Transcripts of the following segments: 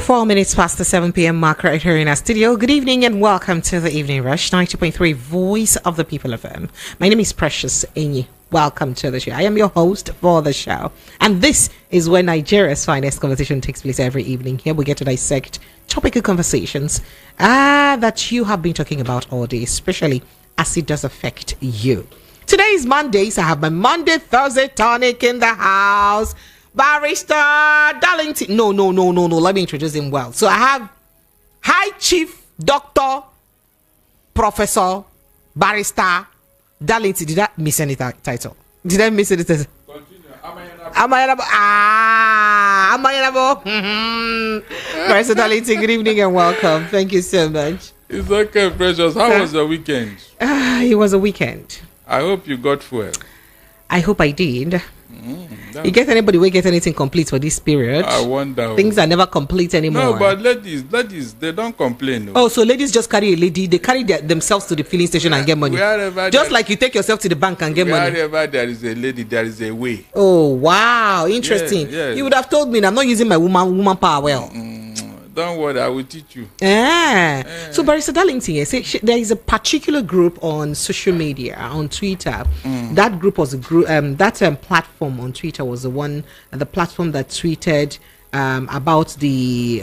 4 minutes past the 7 p.m. mark right here in our studio. Good evening and welcome to the Evening Rush, 90.3 Voice of the People FM. My name is Precious Enyi. Welcome to the show. I am your host for the show. And this is where Nigeria's finest conversation takes place every evening. Here we get to dissect topical conversations that you have been talking about all day, especially as it does affect you. Today is Monday, so I have my Monday, Thursday tonic in the house. Barrister Darlington. No. Let me introduce him well. So I have High Chief Doctor Professor Barrister Darlington. Did I miss any title? Did I miss any title? Continue. Amayarabo. Barrister Darlington, good evening and welcome. Thank you so much. It's okay, Precious. How was your weekend? It was a weekend. I hope you got fuel. I hope I did. You get anybody will get anything complete for this period? I wonder. Things are never complete anymore. No, but ladies, they don't complain. No. Oh, so ladies just carry a lady. They carry themselves to the filling station and get money. Just like you take yourself to the bank and get money. Wherever there is a lady, there is a way. Oh, wow. Interesting. Yes. You would have told me I'm not using my woman power well. Don't worry, I will teach you. So, Barrister Darlington, there is a particular group on social media, on Twitter. That group was a group, platform on Twitter was the platform that tweeted about the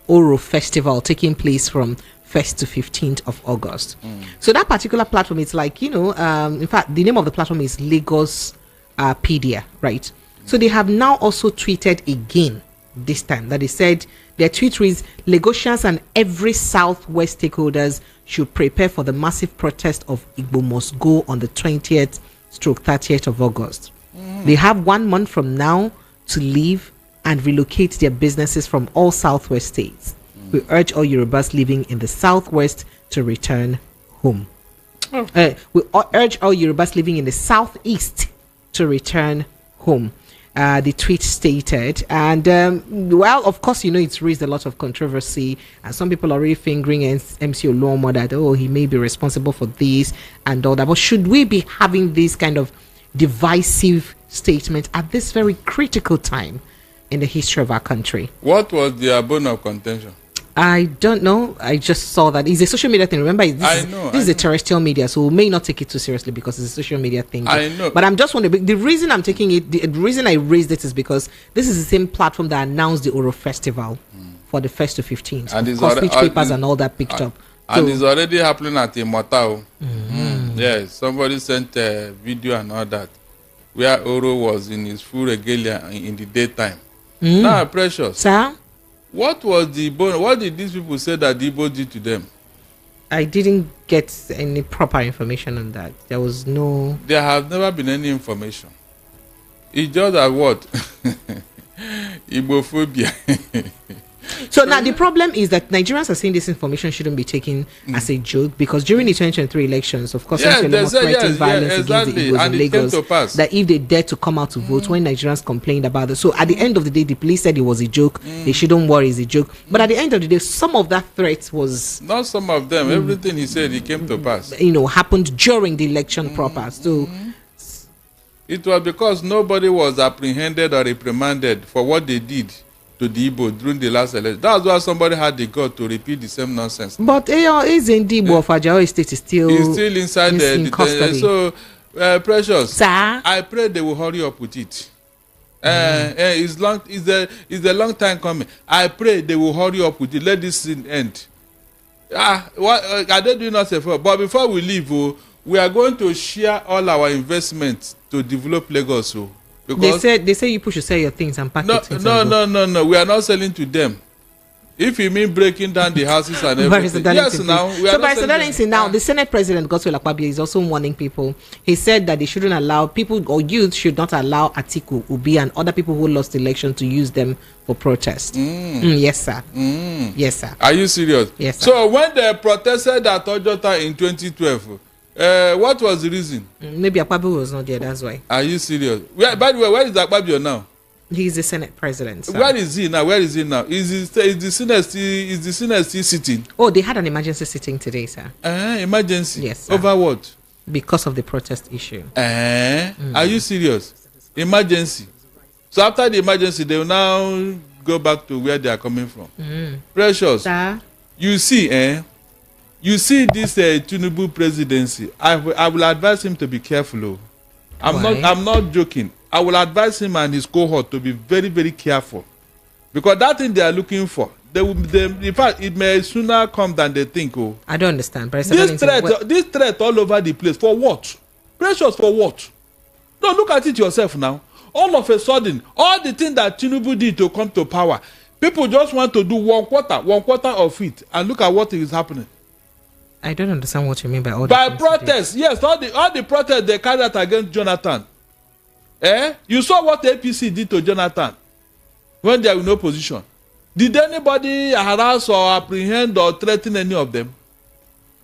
Oro Festival taking place from 1st to 15th of August. So that particular platform, it's like, in fact, the name of the platform is Lagos Pedia, right? So they have now also tweeted again this time that they said their tweet reads, Lagosians and every Southwest stakeholders should prepare for the massive protest of Igbo Must Go on the 20th/30th of August. They have 1 month from now to leave and relocate their businesses from all Southwest states. We urge all Yorubas living in the Southwest to return home. We urge all Yorubas living in the Southeast to return home. The tweet stated, and well, of course, it's raised a lot of controversy, and some people are already fingering MC Oluomo that he may be responsible for this and all that. But should we be having this kind of divisive statement at this very critical time in the history of our country? What was the bone of contention? I don't know. I just saw that it's a social media thing. Remember, this is a terrestrial media, so we may not take it too seriously because it's a social media thing. I know. But I'm just wondering, the reason I'm taking it, the reason I raised it is because this is the same platform that announced the Oro Festival for the 1st to 15th. And of course, papers and all that picked up. And it's already happening at Imotao. Yes, somebody sent a video and all that, where Oro was in his full regalia in the daytime. Now, Precious. Sir? What was the bone? What did these people say that the Igbo did to them? I didn't get any proper information on that. There was no... There has never been any information. It's just that what? Igbophobia. So now the problem is that Nigerians are saying this information shouldn't be taken as a joke, because during the 2023 elections, of course, threatened violence against the Igbos in Lagos, that if they dare to come out to vote, when Nigerians complained about it. So at the end of the day, the police said it was a joke. They shouldn't worry, it's a joke. But at the end of the day, some of that threat was... Not some of them. Everything he said, it came to pass. Happened during the election proper. So... It was because nobody was apprehended or reprimanded for what they did to the Igbo during the last election. That's why somebody had the gut to repeat the same nonsense. But is in the Igbo of Ajao State is still inside the custody. So, Precious, sir, I pray they will hurry up with it. It's a long time coming. I pray they will hurry up with it. Let this thing end. What are they doing us a favor? But before we leave, we are going to share all our investments to develop Lagos. Because they say you should sell your things and pack it. No. We are not selling to them. If you mean breaking down the houses and everything, yes, now we are. So, Barrister Darlington, now the Senate President Godswill Akpabio is also warning people. He said that they shouldn't allow people, or youth should not allow Atiku, Obi, and other people who lost the election to use them for protest. Yes, sir. Yes, sir. Are you serious? Yes, sir. So when they protested at Ojota in 2012. What was the reason? Maybe Akpabio was not there, that's why. Are you serious? By the way, where is Akpabio now? He's the Senate President, sir. Where is he now? Is the Senate still sitting? Oh, they had an emergency sitting today, sir. Emergency? Yes, sir. Over what? Because of the protest issue. Are you serious? Emergency. So after the emergency, they will now go back to where they are coming from. Precious, you see this Tinubu presidency. I will advise him to be careful. I'm not joking. I will advise him and his cohort to be very, very careful, because that thing they are looking for, in fact, it may sooner come than they think. I don't understand. But this threat all over the place, for what? Precious, for what? No, look at it yourself now. All of a sudden, all the things that Tinubu did to come to power, people just want to do one quarter of it, and look at what is happening. I don't understand what you mean by all by protests. Yes, all the protests they carried out against Jonathan. You saw what the APC did to Jonathan when they were in opposition. Did anybody harass or apprehend or threaten any of them?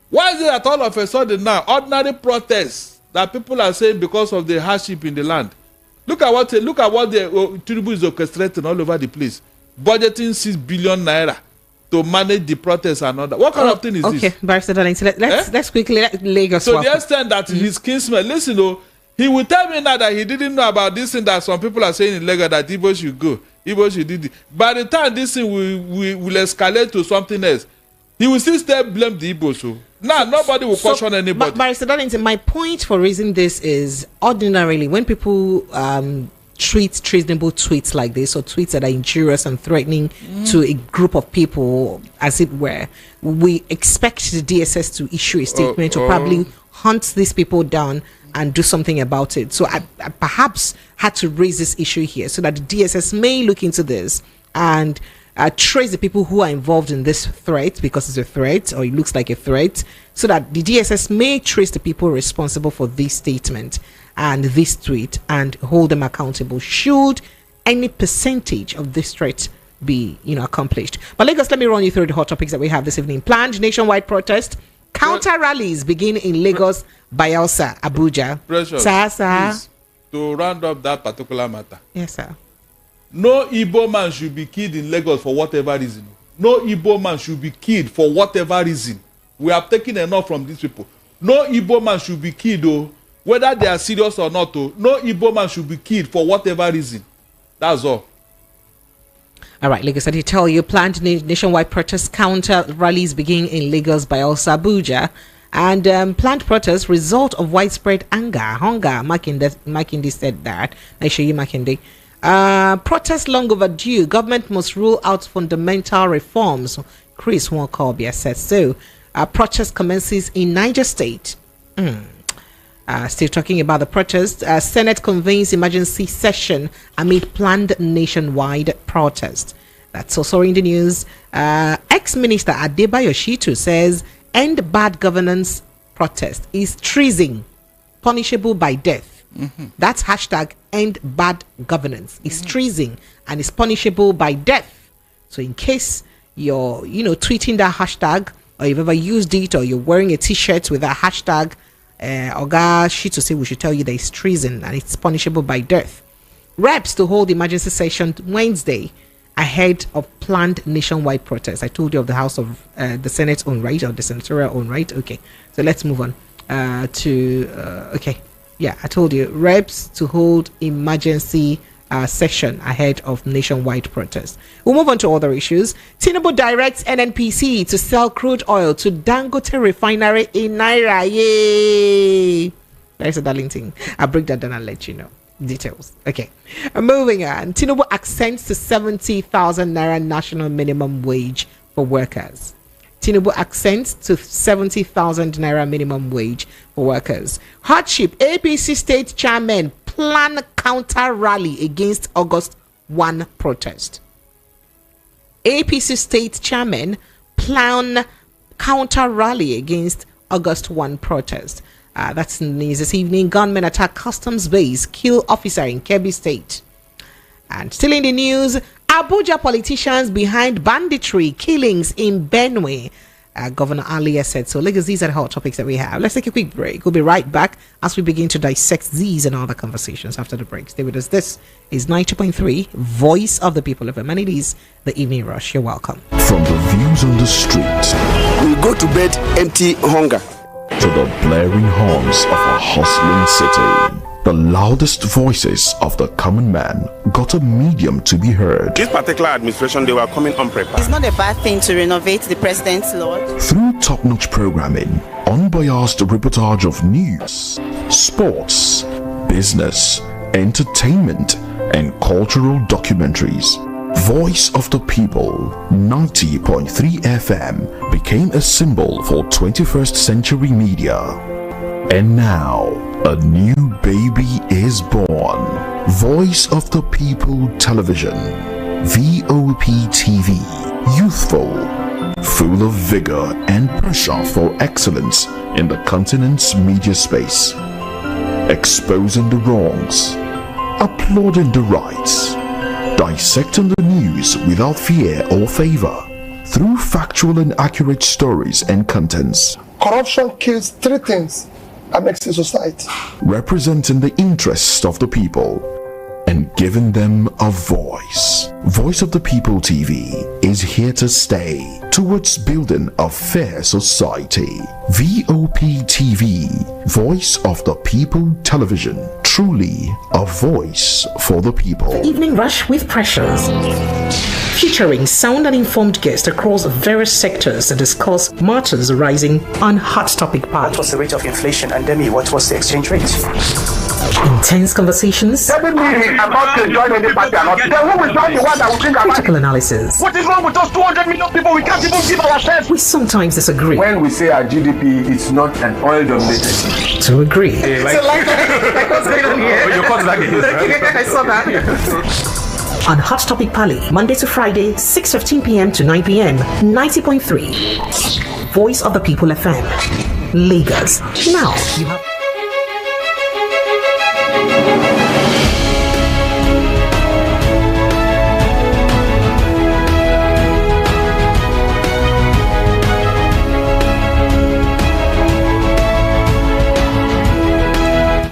Why is it that all of a sudden now, ordinary protests that people are saying because of the hardship in the land? Look at what the Tinubu is orchestrating all over the place, budgeting 6 billion naira to manage the protests and all that. What kind of thing is this? Okay, Barrister Darlington, let's quickly let Lagos. So the extent that his kinsman, listen, he will tell me now that he didn't know about this thing that some people are saying in Lagos, that Igbo should go, Igbo should do this. By the time this thing will escalate to something else, he will still blame the Igbo. So now nobody will caution anybody. Barrister Darlington, my point for raising this is, ordinarily when people treat treasonable tweets like this, or tweets that are injurious and threatening to a group of people, as it were, we expect the DSS to issue a statement to probably hunt these people down and do something about it. So I perhaps had to raise this issue here so that the DSS may look into this and trace the people who are involved in this threat, because it's a threat, or it looks like a threat, so that the DSS may trace the people responsible for this statement and this tweet and hold them accountable should any percentage of this threat be accomplished. But Lagos, let me run you through the hot topics that we have this evening. Planned nationwide protest, counter rallies begin in Lagos, Bayelsa, Abuja. Precious, please, to round up that particular matter. Yes, sir. No Igbo man should be killed in Lagos for whatever reason. No Igbo man should be killed for whatever reason. We have taken enough from these people. No Igbo man should be killed, whether they are serious or not. No Igbo man should be killed for whatever reason. That's all. All right, Lagos, I did tell you, planned nationwide protest counter rallies begin in Lagos, Bayelsa, Abuja. And planned protests result of widespread hunger. Makinde said that. Aishayi Makinde. Protest long overdue. Government must rule out fundamental reforms. Chris Nwankobia said so. Protest commences in Niger State. Still talking about the protest. Senate convenes emergency session amid planned nationwide protest. That's also in the news. Ex-Minister Adebayo Shitu says end bad governance protest is treason, punishable by death. That's hashtag end bad governance. It's treason and it's punishable by death. So in case you're tweeting that hashtag, or you've ever used it, or you're wearing a t-shirt with that hashtag, Oga Shitu say we should tell you that it's treason and it's punishable by death. Reps to hold emergency session Wednesday ahead of planned nationwide protests. I told you of the House of the Senate's own right, or the senatorial own right. Okay, so let's move on I told you, reps to hold emergency session ahead of nationwide protests. We'll move on to other issues. Tinubu directs NNPC to sell crude oil to Dangote refinery in Naira. Yay! There's a Darlington. I'll break that down and let you know details. Okay, moving on. Tinubu accents to 70,000 Naira national minimum wage for workers. Tinubu accents to 70,000 Naira minimum wage for workers. Hardship. APC state chairman plan counter rally against August 1 protest. APC state chairman plan counter rally against August 1 protest. That's in the news this evening. Gunmen attack customs base, kill officer in Kebbi State. And still in the news, Abuja politicians behind banditry killings in Benue. Governor Alia said so. Lagos, these are the hot topics that we have. Let's take a quick break. We'll be right back as we begin to dissect these and other conversations after the break. Stay with us. This is 90.3 Voice of the People of Amenities, the Evening Rush. You're welcome. From the views on the street, we go to bed empty hunger, to the blaring horns of a hustling city. The loudest voices of the common man got a medium to be heard. This particular administration, they were coming unprepared. It's not a bad thing to renovate the president's lodge. Through top-notch programming, unbiased reportage of news, sports, business, entertainment, and cultural documentaries, Voice of the People 90.3 FM became a symbol for 21st century media. And now, a new baby is born. Voice of the People Television, VOP TV, youthful, full of vigor and pressure for excellence in the continent's media space, exposing the wrongs, applauding the rights, dissecting the news without fear or favor, through factual and accurate stories and contents. Corruption kills three things that makes a society. Representing the interests of the people and giving them a voice. Voice of the People TV is here to stay towards building a fair society. VOP TV, Voice of the People Television, truly a voice for the people. The Evening Rush with Precious, featuring sound and informed guests across various sectors to discuss matters arising on Hot Topic Pod. What was the rate of inflation, and Demi, what was the exchange rate? Intense conversations, critical analysis. What is wrong with us 200 million people? We can't even give ourselves. We sometimes disagree. When we say our GDP is not an oil dominated, to agree. Hey, like what's going on here? Your cause like this, right? I saw that. On Hot Topic Pali, Monday to Friday, 6:15 p.m. to 9 p.m. 90.3 Voice of the People FM, Lagos. Now you have.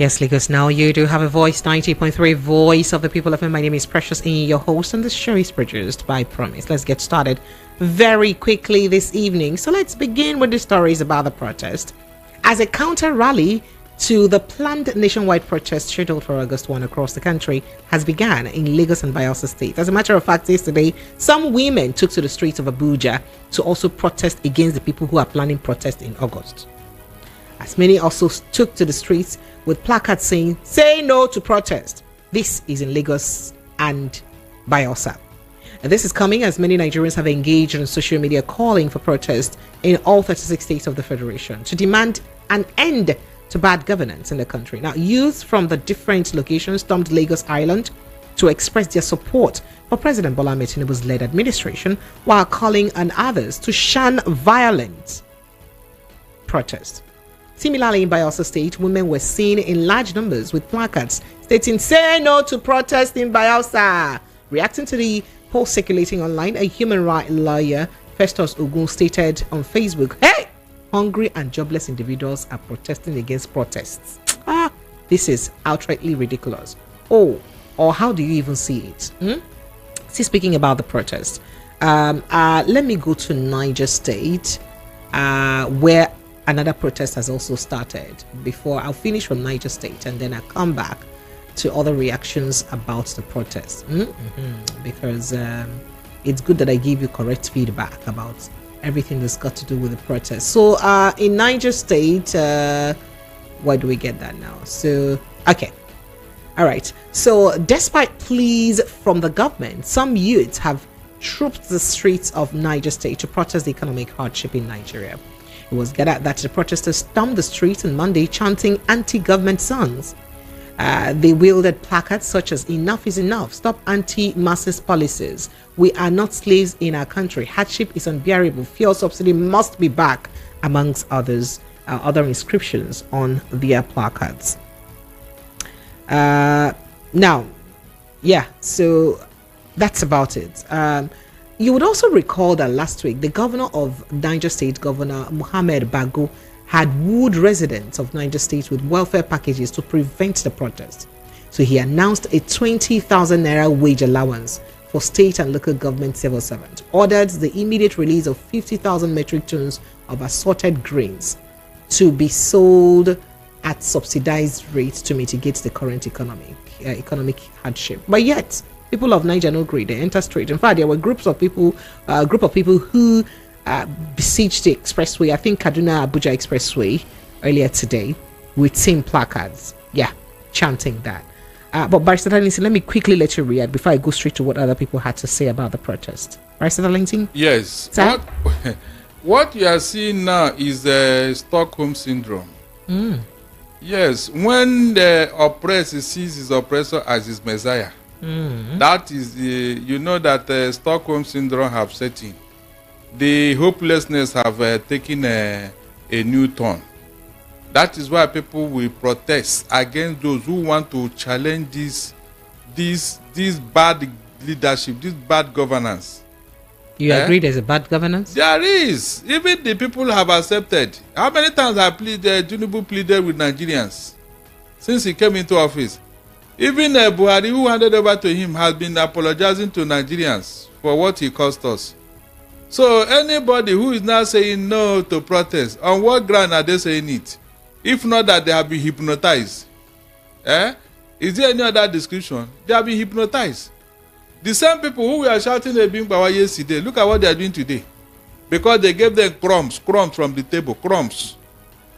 Yes, Lagos, now you do have a voice, 90.3 Voice of the People FM. My name is Precious E, your host, and this show is produced by Promise. Let's get started very quickly this evening. So let's begin with the stories about the protest. As a counter rally to the planned nationwide protest scheduled for August 1 across the country has begun in Lagos and Bayelsa State. As a matter of fact, yesterday, some women took to the streets of Abuja to also protest against the people who are planning protest in August. As many also took to the streets with placards saying, "Say no to protest." This is in Lagos and Bayelsa. And this is coming as many Nigerians have engaged on social media calling for protest in all 36 states of the Federation to demand an end to bad governance in the country. Now, youth from the different locations stormed Lagos Island to express their support for President Bola Ahmed Tinubu's led administration, while calling on others to shun violent protest. Similarly, in Bayelsa State, women were seen in large numbers with placards stating, "Say no to protest in Bayelsa." Reacting to the post circulating online, a human rights lawyer, Festus Ogun, stated on Facebook, "Hey, hungry and jobless individuals are protesting against protests. This is outrightly ridiculous. Oh, or how do you even see it?" See, speaking about the protest, let me go to Niger State, where another protest has also started. Before I'll finish from Niger State and then I'll come back to other reactions about the protest, because it's good that I give you correct feedback about everything that's got to do with the protest. So in Niger State, where do we get that now? So okay, all right. So despite pleas from the government, some youths have trooped the streets of Niger State to protest the economic hardship in Nigeria. It was gathered that the protesters stormed the streets on Monday chanting anti-government songs. They wielded placards such as "Enough is enough, stop anti-masses policies, we are not slaves in our country, hardship is unbearable, fuel subsidy must be back," amongst others, other inscriptions on their placards. Now, yeah, so that's about it. You would also recall that last week, the governor of Niger State, Governor Mohammed Bago, had wooed residents of Niger State with welfare packages to prevent the protest. So he announced a 20,000 naira wage allowance for state and local government civil servants, ordered the immediate release of 50,000 metric tons of assorted grains to be sold at subsidized rates to mitigate the current economic hardship. But yet, people of Niger no grade, they enter straight. In fact, there were group of people who besieged the expressway, I think Kaduna Abuja Expressway, earlier today, with same placards. Yeah, chanting that. But Barrister Darlington, let me quickly let you react before I go straight to what other people had to say about the protest. Barrister Darlington? Yes. What you are seeing now is Stockholm Syndrome. Yes, when the oppressor sees his oppressor as his messiah, that is, you know that Stockholm Syndrome have set in. The hopelessness have taken a new turn. That is why people will protest against those who want to challenge this bad leadership, this bad governance. You agree there's a bad governance? There is. Even the people have accepted. How many times have Tinubu pleaded with Nigerians since he came into office? Even Buhari, who handed over to him, has been apologizing to Nigerians for what he cost us. So anybody who is now saying no to protest, on what ground are they saying it? If not that they have been hypnotized. Is there any other description? They have been hypnotized. The same people who were shouting a being power yesterday, look at what they are doing today. Because they gave them crumbs from the table, crumbs.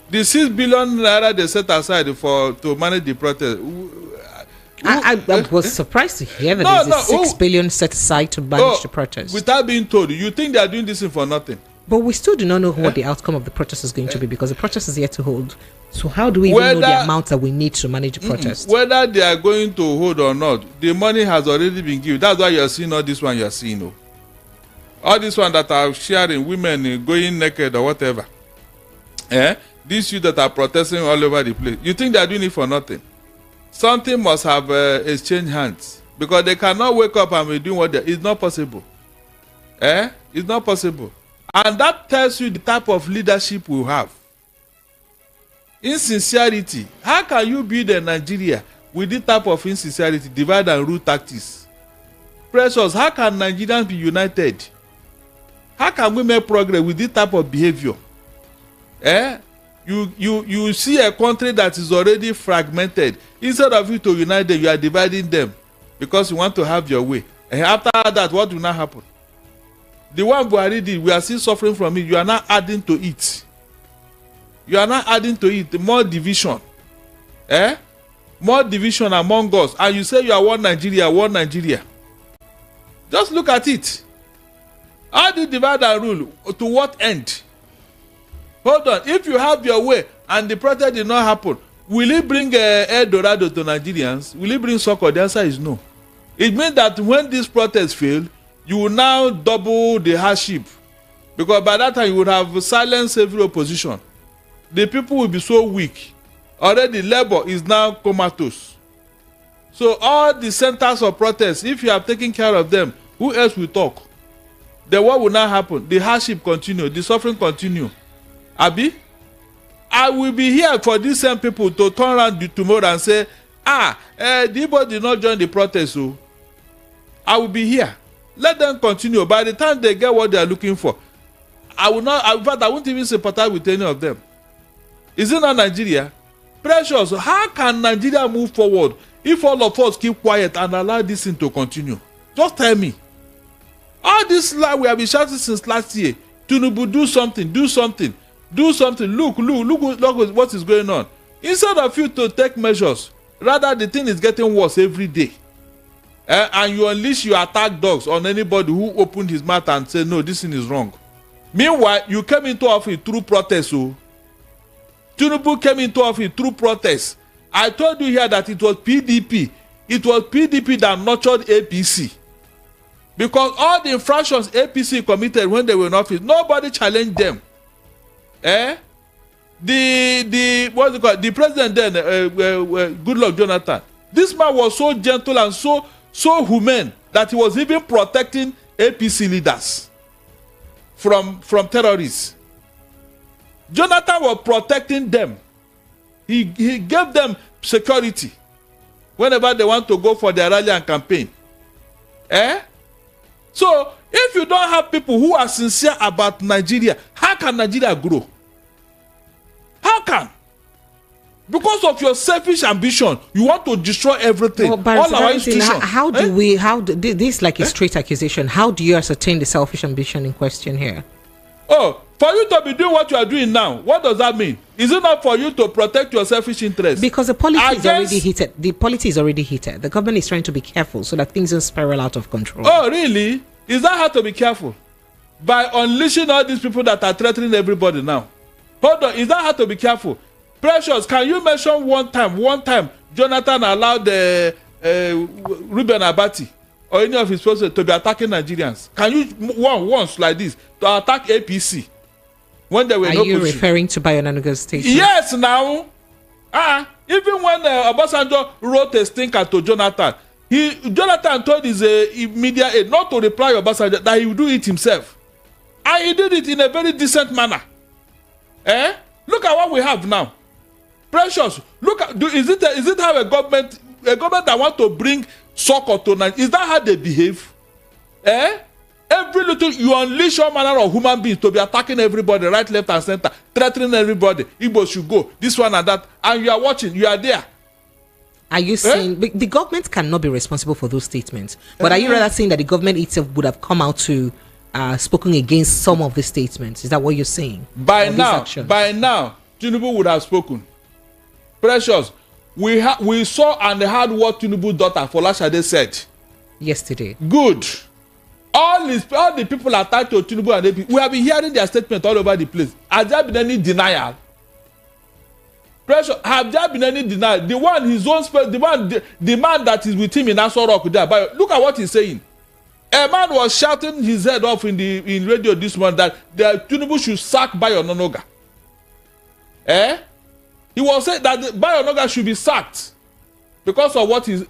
The 6 billion naira they set aside to manage the protest. I was surprised to hear that there's 6 billion set aside to manage the protest. Without being told, you think they are doing this for nothing? But we still do not know what the outcome of the protest is going to be, because the protest is yet to hold. So how do we even know the amount that we need to manage the protest? Whether they are going to hold or not, the money has already been given. That's why you are seeing all this one you are seeing. All this one that are sharing, women going naked or whatever. These youth that are protesting all over the place. You think they are doing it for nothing? Something must have exchanged hands, because they cannot wake up and be doing what they... It's not possible. It's not possible. And that tells you the type of leadership we have. Insincerity. How can you build a Nigeria with this type of insincerity, divide and rule tactics? Precious, how can Nigerians be united? How can we make progress with this type of behavior? You see a country that is already fragmented. Instead of you to unite them, you are dividing them because you want to have your way. And after that, what will not happen? The one Buhari did, we are still suffering from it. You are not adding to it. You are not adding to it. More division. More division among us. And you say you are one Nigeria, one Nigeria. Just look at it. How do you divide and rule? To what end? Hold on. If you have your way and the protest did not happen, will it bring El Dorado to Nigerians? Will it bring succor? The answer is no. It means that when this protest failed, you will now double the hardship, because by that time you would have silenced every opposition. The people will be so weak. Already labor is now comatose. So all the centers of protest, if you have taken care of them, who else will talk? Then what will not happen? The hardship continue, the suffering continue. Abi, I will be here for these same people to turn around tomorrow and say, the Igbo did not join the protest, so I will be here. Let them continue. By the time they get what they are looking for, I will not. In fact, I won't even sympathize with any of them. Is it not Nigeria? Precious, how can Nigeria move forward if all of us keep quiet and allow this thing to continue? Just tell me. All this lie we have been shouting since last year. Tinubu, do something, do something, do something. Look what is going on. Instead of you to take measures, rather the thing is getting worse every day. And you unleash your attack dogs on anybody who opened his mouth and said, no, this thing is wrong. Meanwhile, you came into office through protest. Tinubu came into office through protest. I told you here that it was PDP. It was PDP that nurtured APC. Because all the infractions APC committed when they were in office, nobody challenged them. The president then, Goodluck Jonathan, this man was so gentle and so humane that he was even protecting APC leaders from terrorists. Jonathan was protecting them. He gave them security whenever they want to go for their rally and campaign. So if you don't have people who are sincere about Nigeria, how can Nigeria grow? How can? Because of your selfish ambition, you want to destroy everything. All our institutions. How do we? How do, this is like a straight accusation? How do you ascertain the selfish ambition in question here? Oh, for you to be doing what you are doing now, what does that mean? Is it not for you to protect your selfish interests? Because the policy is already heated. The policy is already heated. The government is trying to be careful so that things don't spiral out of control. Oh, really? Is that how to be careful? By unleashing all these people that are threatening everybody now? Hold on, is that how to be careful? Precious, can you mention one time Jonathan allowed Ruben Abati or any of his persons to be attacking Nigerians? Can you once like this to attack APC when they were Are you referring to Bayonanuga's station? Yes, now. Even when Obasanjo wrote a stinker to Jonathan, Jonathan told his media aide not to reply to Obasanjo, that he would do it himself. And he did it in a very decent manner. Look at what we have now. Precious, look at, is it how a government that want to bring soccer to Nigeria, is that how they behave? Every little, you unleash all manner of human beings to be attacking everybody, right, left, and center, threatening everybody. Igbo should go, this one and that, and you are watching, you are there. Are you saying the government cannot be responsible for those statements? But are you rather saying that the government itself would have come out to spoken against some of the statements? Is that what you're saying? By now, Tinubu would have spoken. Precious, we saw and heard what Tinubu's daughter Folashade said yesterday. Good. All the people attached to Tinubu and AP, we have been hearing their statement all over the place. Has there been any denial? Precious, have there been any denial? The one his own the man that is with him in Aso Rock there. But look at what he's saying. A man was shouting his head off in radio this morning that Tinubu should sack Bayo Onanuga. He was saying that Bayo Onanuga should be sacked because of what is.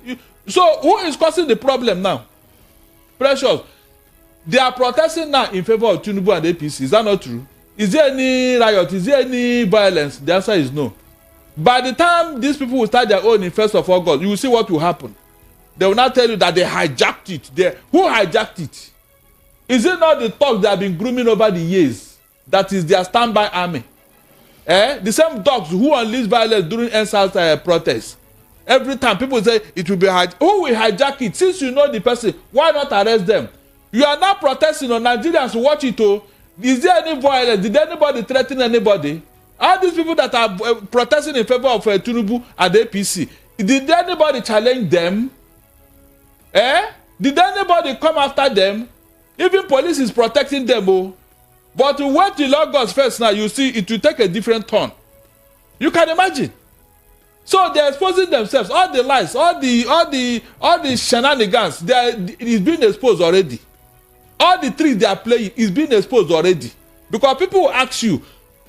So who is causing the problem now? Precious, they are protesting now in favor of Tinubu and APC. Is that not true? Is there any riot? Is there any violence? The answer is no. By the time these people will start their own in 1st of August, you will see what will happen. They will not tell you that they hijacked it. Who hijacked it? Is it not the talk they have been grooming over the years? That is their standby army. The same dogs who unleash violence during NSAS protests. Every time people say it will be hijacked. Who will hijack it? Since you know the person, why not arrest them? You are not protesting on Nigerians. Watch it. Is there any violence? Did anybody threaten anybody? All these people that are protesting in favor of Tinubu and the APC, did anybody challenge them? Did anybody come after them? Even police is protecting them. But to wait till August first now, you see it will take a different turn. You can imagine. So they're exposing themselves. All the lies, all the shenanigans, it's being exposed already. All the tricks they are playing is being exposed already. Because people will ask you,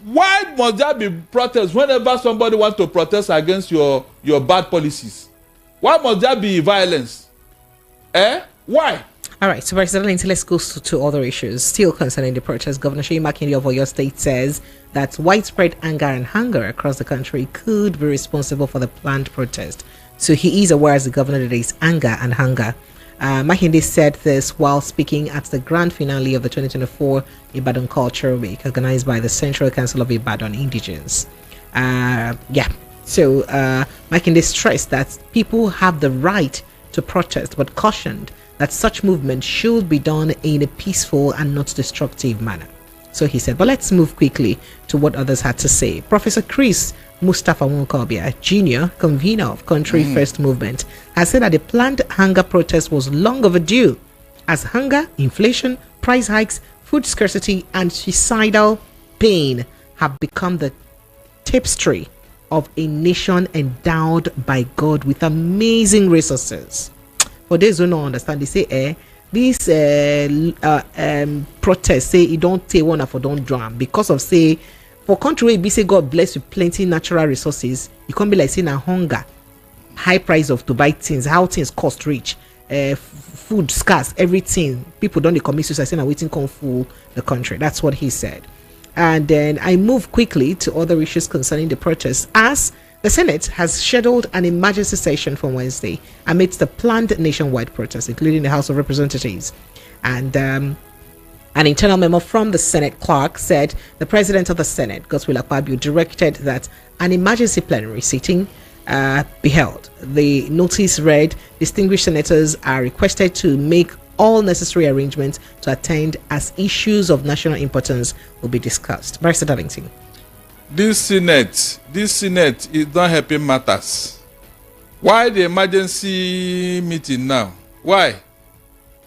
why must there be protests whenever somebody wants to protest against your bad policies? Why must there be violence? Why? All right, so President, let's go to other issues. Still concerning the protest, Governor Seyi Makinde of Oyo State says that widespread anger and hunger across the country could be responsible for the planned protest. So he is aware as the governor that there is anger and hunger. Makinde said this while speaking at the grand finale of the 2024 Ibadan Culture Week, organized by the Central Council of Ibadan Indigenes. So Makinde stressed that people have the right to protest, but cautioned that such movement should be done in a peaceful and not destructive manner. So he said, but let's move quickly to what others had to say. Professor Chris Mustafa Nwokobia, Jr., convener of Country First Movement, has said that the planned hunger protest was long overdue, as hunger, inflation, price hikes, food scarcity, and suicidal pain have become the tapestry of a nation endowed by God with amazing resources. For those who don't understand, they say, this protest say it don't take one for don't drown because of say for country where be say God bless with plenty natural resources, you can't be like saying a hunger, high price of to buy things, how things cost rich, food scarce, everything. People don't commit suicide saying waiting come fool the country. That's what he said. And then I move quickly to other issues concerning the protests, as the Senate has scheduled an emergency session for Wednesday amidst the planned nationwide protests, including the House of Representatives. And An internal memo from the Senate clerk said the President of the Senate, Godswill Akpabio, directed that an emergency plenary sitting be held. The notice read, distinguished senators are requested to make all necessary arrangements to attend as issues of national importance will be discussed. Barrister Darlington. This Senate is not helping matters. Why the emergency meeting now? Why?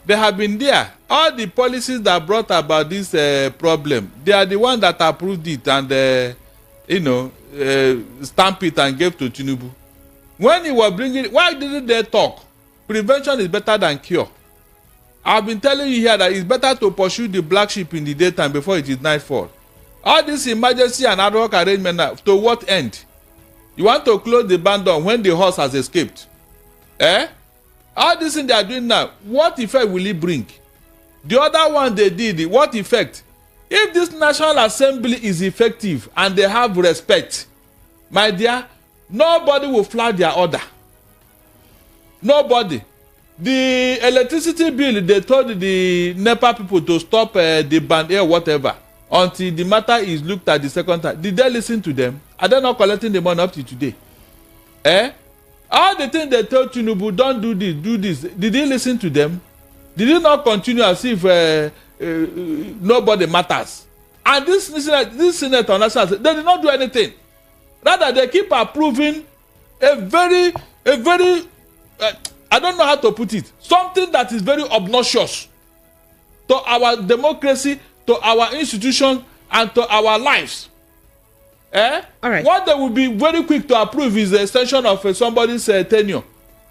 They have been there. All the policies that brought about this problem, they are the ones that approved it and, stamp it and gave to Tinubu. When he was bringing it, why didn't they talk? Prevention is better than cure. I've been telling you here that it's better to pursue the black sheep in the daytime before it is nightfall. All this emergency and ad hoc arrangement now, to what end? You want to close the band down when the horse has escaped? All this thing they are doing now, what effect will it bring? The other one they did, what effect? If this National Assembly is effective and they have respect, my dear, nobody will flag their order. Nobody. The electricity bill, they told the NEPA people to stop the band air, whatever, until the matter is looked at the second time. Did they listen to them? Are they not collecting the money up to today? All the things they told Tinubu, don't do this, do this. Did he listen to them? Did he not continue as if nobody matters? And this Senate on national, they did not do anything. Rather, they keep approving a very, I don't know how to put it, something that is very obnoxious to our democracy, to our institutions, and to our lives. All right. What they will be very quick to approve is the extension of somebody's tenure.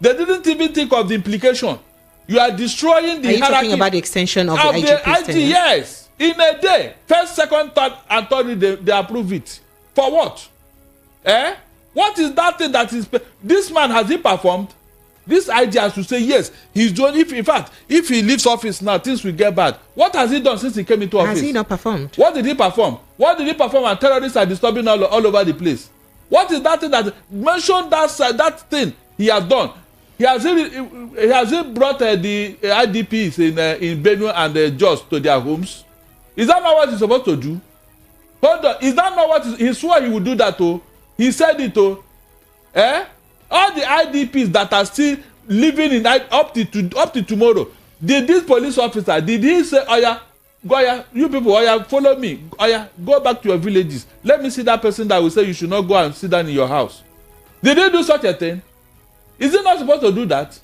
They didn't even think of the implication. You are destroying the hierarchy. Are you talking about the extension of the IGP's tenure? Yes. In a day, first, second, third, and third, they approve it. For what? What is that thing that is... This man, has he performed? This IG has to say yes. He's doing. If he leaves office now, things will get bad. What has he done since he came into office? Has he not performed? What did he perform? What did he perform? And terrorists are disturbing all over the place. What is that thing that mention that thing he has done? He has brought the IDPs in Benue and Jos to their homes. Is that not what he's supposed to do? Hold on. Is that not what he swore he would do that to? He said it to. All the IDPs that are still living in up to tomorrow, did this police officer, did he say, Goya, you people, follow me, go back to your villages. Let me see that person that will say you should not go and sit down in your house. Did they do such a thing? Is he not supposed to do that?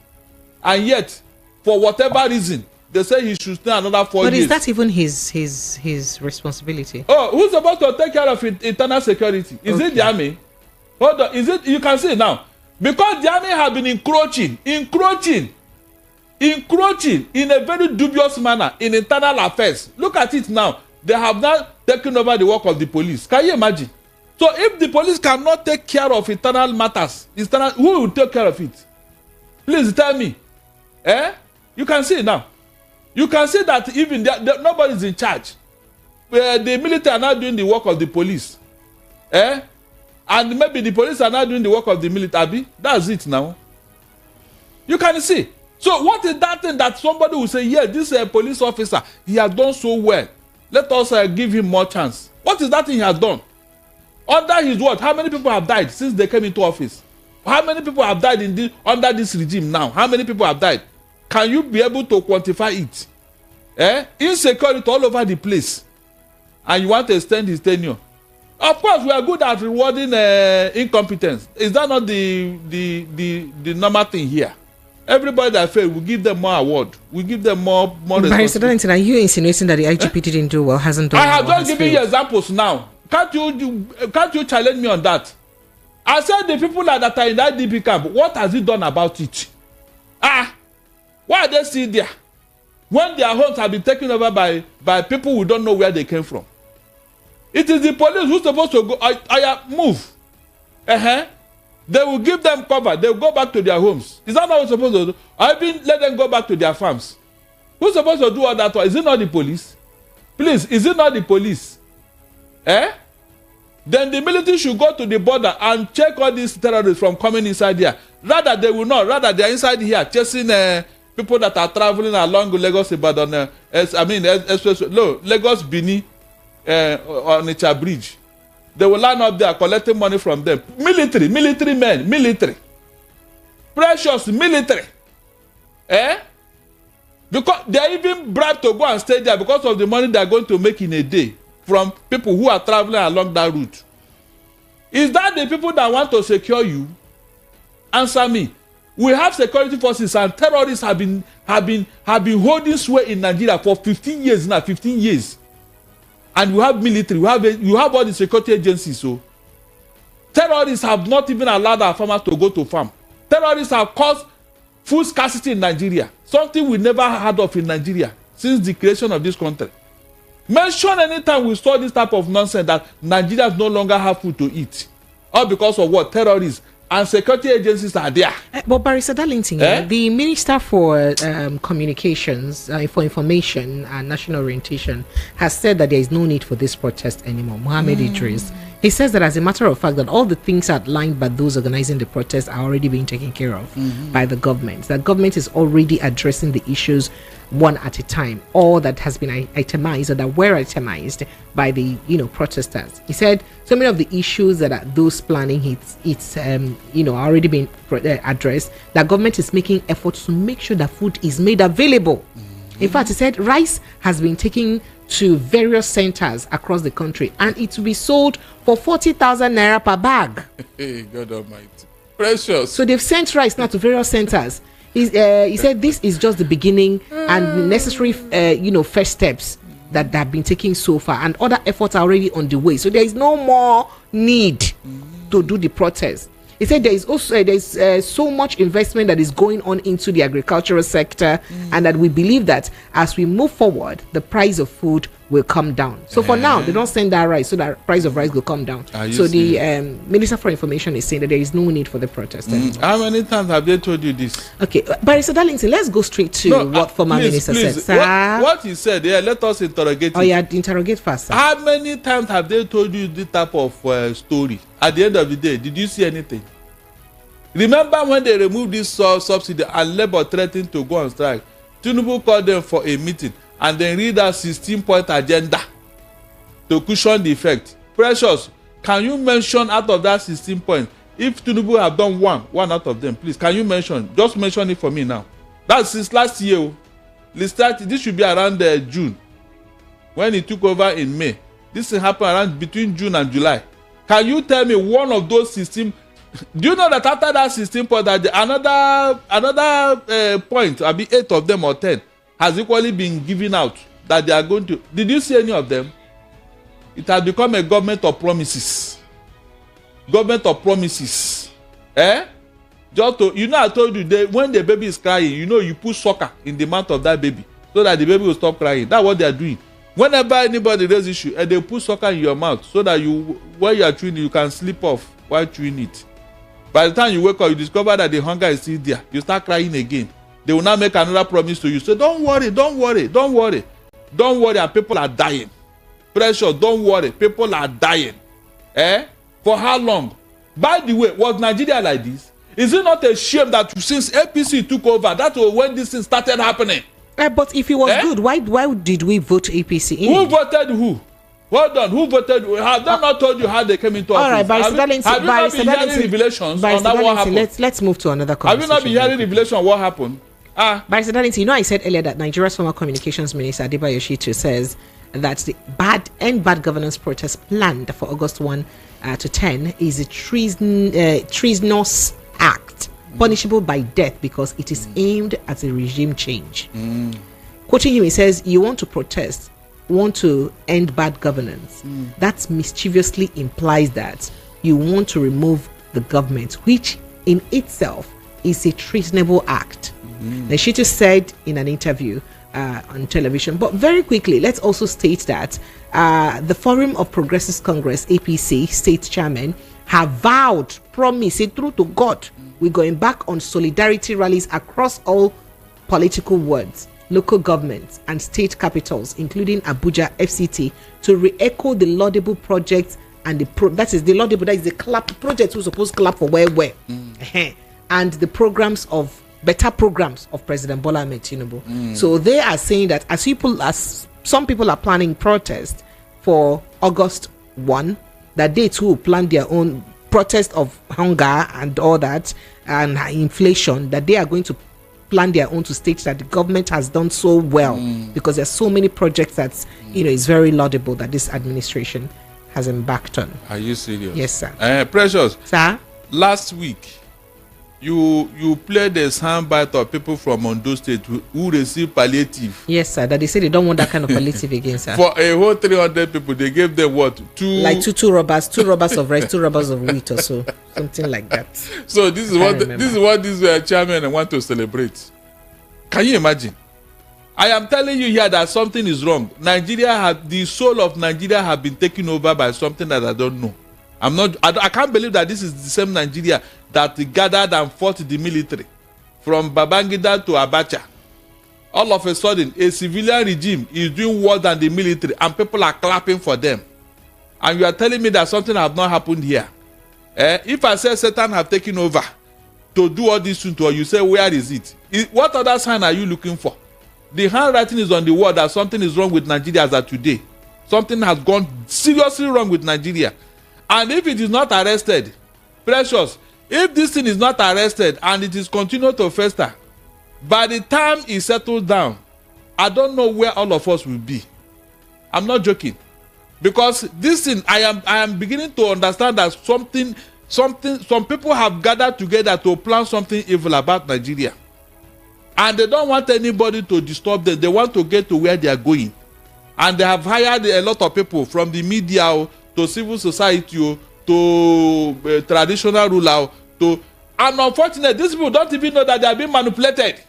And yet, for whatever reason, they say he should stay another 4 years. But is that even his responsibility? Oh, who's supposed to take care of internal security? Is it the army? Hold on, is it? You can see now. Because the army have been encroaching in a very dubious manner in internal affairs. Look at it now. They have now taken over the work of the police. Can you imagine? So if the police cannot take care of internal matters, who will take care of it? Please tell me. You can see now. You can see that even nobody is in charge. The military are now doing the work of the police. And maybe the police are not doing the work of the military. That's it now. You can see. So what is that thing that somebody will say, yeah, this police officer, he has done so well. Let us give him more chance. What is that thing he has done? Under his word, how many people have died since they came into office? How many people have died under this regime now? How many people have died? Can you be able to quantify it? Insecurity all over the place. And you want to extend his tenure. Of course, we are good at rewarding incompetence. Is that not the normal thing here? Everybody that failed, we give them more award. We give them more responsibility. Barrister Darlington, are you insinuating that the IGP didn't do well, hasn't done well? I have just given you examples now. Can't you challenge me on that? I said the people that are in that DP camp, what has he done about it? Why are they still there? When their homes have been taken over by people who don't know where they came from. It is the police who's supposed to go, move. They will give them cover. They will go back to their homes. Is that not what supposed to do? I mean, let them go back to their farms. Who's supposed to do all that? Is it not the police? Please, is it not the police? Then the military should go to the border and check all these terrorists from coming inside here. Rather, they will not. Rather, they are inside here chasing people that are traveling along Lagos Ibadan, especially Lagos Bini on Onitsha Bridge. They will line up there collecting money from them. Military men. Precious military. Because they are even bribed to go and stay there because of the money they are going to make in a day from people who are traveling along that route. Is that the people that want to secure you? Answer me. We have security forces and terrorists have been holding sway in Nigeria for 15 years now, 15 years. And we have military, you have all the security agencies. So terrorists have not even allowed our farmers to go to farm. Terrorists have caused food scarcity in Nigeria, something we never heard of in Nigeria since the creation of this country. Mention anytime we saw this type of nonsense that Nigerians no longer have food to eat. All because of what? Terrorists and security agencies are there. But Barrister Darlington, the Minister for Communications, for Information and National Orientation has said that there is no need for this protest anymore. Mohammed Idris. He says that as a matter of fact that all the things outlined by those organizing the protest are already being taken care of by the government. The government is already addressing the issues one at a time, or that has been itemized or that were itemized by the protesters. He said so many of the issues that are those planning it's already been addressed. That government is making efforts to make sure that food is made available. In fact, he said rice has been taken to various centers across the country and it will be sold for 40,000 naira per bag. Hey, God Almighty. Precious. So they've sent rice now to various centers. He said this is just the beginning and necessary, first steps that have been taken so far, and other efforts are already on the way. So there is no more need to do the protest. He said there is also so much investment that is going on into the agricultural sector, and that we believe that as we move forward, the price of food will come down. So for now, they don't send that rice, so that price of rice will come down. So the Minister for Information is saying that there is no need for the protest anymore. How many times have they told you this? Okay, Barrister Darlington, let's go straight to what former minister said. Sir, what he said, let us interrogate it. Yeah, interrogate first, sir. How many times have they told you this type of story? At the end of the day, did you see anything? Remember when they removed this subsidy and Labour threatened to go on strike? Tinubu called them for a meeting and then read that 16-point agenda to cushion the effect. Precious, can you mention out of that 16 points, if Tinubu have done one out of them, please, can you mention? Just mention it for me now. That's since last year. This should be around June, when he took over in May. This will happen around between June and July. Can you tell me one of those 16? Do you know that after that 16 point, another point, I'll be 8 of them or 10, has equally been given out that they are going to? Did you see any of them? It has become a government of promises. Government of promises. Just to, I told you that when the baby is crying, you put sucker in the mouth of that baby so that the baby will stop crying. That's what they are doing. Whenever anybody raises issue, and they put sucker in your mouth so that when you are chewing, you can sleep off while chewing it. By the time you wake up, you discover that the hunger is still there. You start crying again. They will now make another promise to you. So don't worry, and people are dying. Pressure, don't worry, people are dying. For how long? By the way, was Nigeria like this? Is it not a shame that since APC took over, that was when this thing started happening? But if it was good, why did we vote APC in? Who voted who? Hold on, who voted? Have they not told you how they came into office? All right, Barrister Darlington. Have you not been hearing revelations on that what happened? Let's move to another conversation. Have you not been hearing revelation on what happened? Barrister Darlington, I said earlier that Nigeria's former communications minister Adebayo Shitu says that the bad governance protest planned for August 1 to 10 is a treasonous act, punishable by death because it is aimed at a regime change. Quoting him, he says, "You want to protest, want to end bad governance. That mischievously implies that you want to remove the government, which in itself is a treasonable act." Shitu said in an interview on television. But very quickly, let's also state that the Forum of Progressive Congress, APC, state chairman, have vowed, promised, it through to God, we're going back on solidarity rallies across all political wards, local governments and state capitals, including Abuja FCT, to re-echo the laudable project and that is the clap project who's supposed to clap for where and the programs of better programs of President Bola Ahmed Tinubu. So they are saying that as some people are planning protest for August 1, that they too plan their own protest of hunger and all that and inflation, that they are going to plan their own to state that the government has done so well because there's so many projects that is very laudable that this administration has embarked on. Are you serious? Yes, sir. Precious. Sir? Last week, you played a soundbite of people from Ondo State who received palliative. Yes, sir. That they say they don't want that kind of palliative again, sir. For a whole 300 people, they gave them what? Two rubbers of rice, 2 rubbers of wheat or so, something like that. So this is what this chairman want to celebrate. Can you imagine? I am telling you here that something is wrong. The soul of Nigeria have been taken over by something that I don't know. I can't believe that this is the same Nigeria that gathered and fought the military from Babangida to Abacha. All of a sudden, a civilian regime is doing worse than the military and people are clapping for them. And you are telling me that something has not happened here. If I say Satan have taken over to do all this to you, say where is it? What other sign are you looking for? The handwriting is on the wall that something is wrong with Nigeria as of today. Something has gone seriously wrong with Nigeria. And if it is not arrested, Precious, if this thing is not arrested and it is continued to fester, by the time it settles down, I don't know where all of us will be. I'm not joking. Because this thing, I am beginning to understand that some people have gathered together to plan something evil about Nigeria. And they don't want anybody to disturb them. They want to get to where they are going. And they have hired a lot of people from the media to civil society to traditional ruler and unfortunately these people don't even know that they are being manipulated.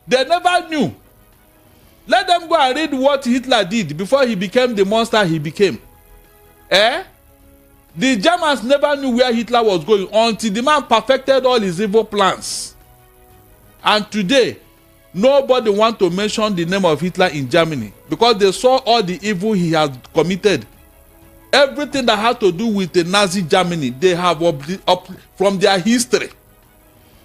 They never knew. Let them go and read what Hitler did before he became the monster he became. The Germans never knew where Hitler was going until the man perfected all his evil plans. And today nobody wants to mention the name of Hitler in Germany because they saw all the evil he has committed. Everything that had to do with the Nazi Germany, they have up from their history.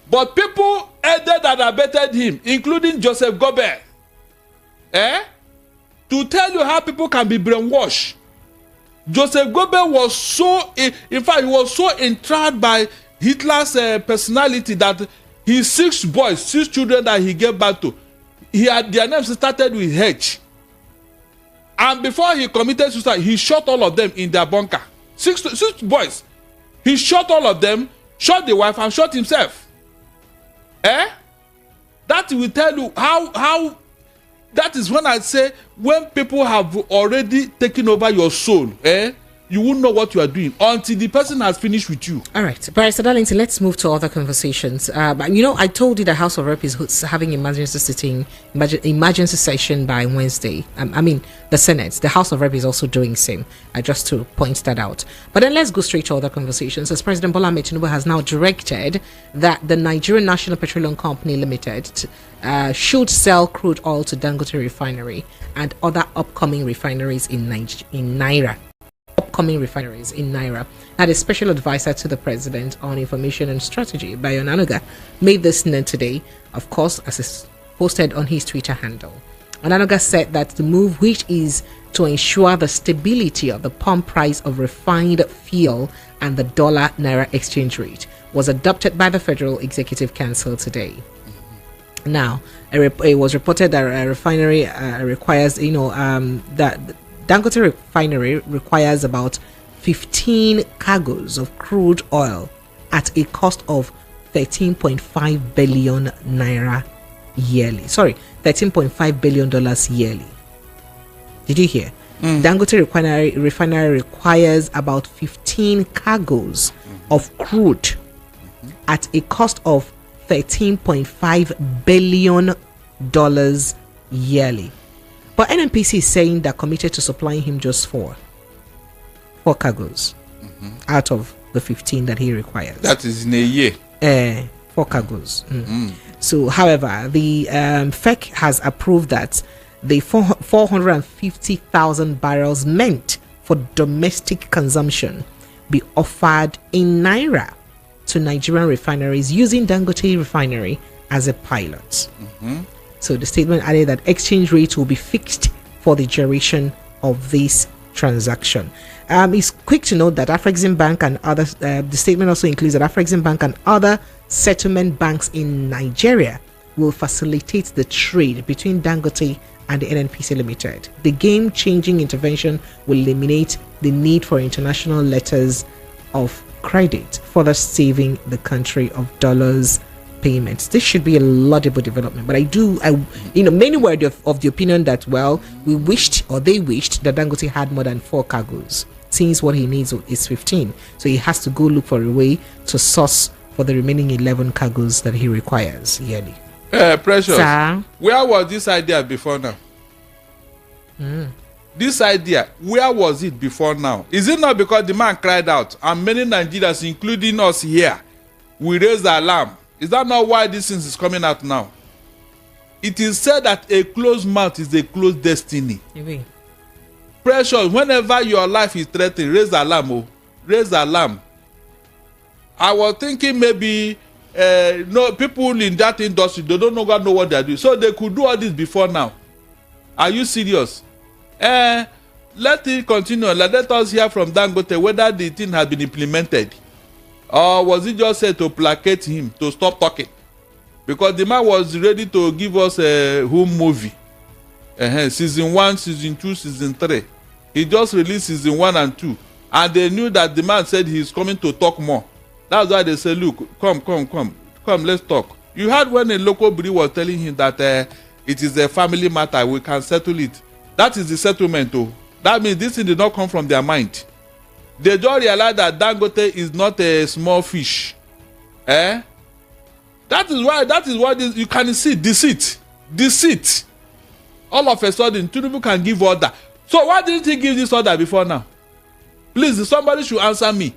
But people aided and abetted him, including Joseph Goebbels. To tell you how people can be brainwashed. Joseph Goebbels was so, in fact, he was so enthralled by Hitler's personality that his 6 children that he gave birth to, their names started with H. And before he committed suicide, he shot all of them in their bunker. 6 boys. He shot all of them, shot the wife, and shot himself. That will tell you how. That is when I say, when people have already taken over your soul, you won't know what you are doing until the person has finished with you. All right, Barrister Darlington, let's move to other conversations. I told you the House of Rep is having emergency session by Wednesday. The Senate, the House of Rep is also doing same. Just to point that out. But then let's go straight to other conversations. As President Bola Ahmed Tinubu has now directed that the Nigerian National Petroleum Company Limited should sell crude oil to Dangote Refinery and other upcoming refineries in Naira. Had a special advisor to the president on information and strategy, Bayo Onanuga, made this known today, of course, as is posted on his Twitter handle. Onanuga said that the move, which is to ensure the stability of the pump price of refined fuel and the dollar-naira exchange rate, was adopted by the Federal Executive Council today. Now, it was reported that a refinery requires, that Dangote Refinery requires about 15 cargoes of crude oil at a cost of 13.5 billion naira yearly. Sorry, $13.5 billion yearly. Did you hear? Dangote Refinery requires about 15 cargoes of crude at a cost of $13.5 billion yearly. But NNPC is saying they're committed to supplying him just four cargoes out of the 15 that he requires. That is in a year. 4 cargoes. So, however, the FEC has approved that the 450,000 barrels meant for domestic consumption be offered in Naira to Nigerian refineries using Dangote Refinery as a pilot. So the statement added that exchange rates will be fixed for the duration of this transaction. It's quick to note that Afrexim Bank and other, the statement also includes that Afrexim Bank and other settlement banks in Nigeria will facilitate the trade between Dangote and the NNPC Limited. The game-changing intervention will eliminate the need for international letters of credit, further saving the country of dollars payments. This should be a laudable development, but many were of the opinion that, well, they wished that Dangote had more than 4 cargoes, since what he needs is 15. So he has to go look for a way to source for the remaining 11 cargoes that he requires yearly. Precious, Sir? Where was this idea before now? This idea, where was it before now? Is it not because the man cried out and many Nigerians, including us here, we raised the alarm? Is that not why this thing is coming out now? It is said that a closed mouth is a closed destiny. Maybe. Precious, whenever your life is threatened, raise the alarm. Oh, raise the alarm. I was thinking maybe people in that industry, they don't know what they are doing. So they could do all this before now. Are you serious? Let it continue. Let us hear from Dangote whether the thing has been implemented. Or was it just said to placate him, to stop talking? Because the man was ready to give us a home movie. Season 1, season 2, season 3. He just released season 1 and 2. And they knew that the man said he's coming to talk more. That's why they said, look, come, let's talk. You heard when a local breed was telling him that it is a family matter, we can settle it. That is the settlement, though. That means this thing did not come from their mind. They just realized that Dangote is not a small fish. That is why you can see deceit. All of a sudden, two people can give order. So why didn't he give this order before now? Please, somebody should answer me.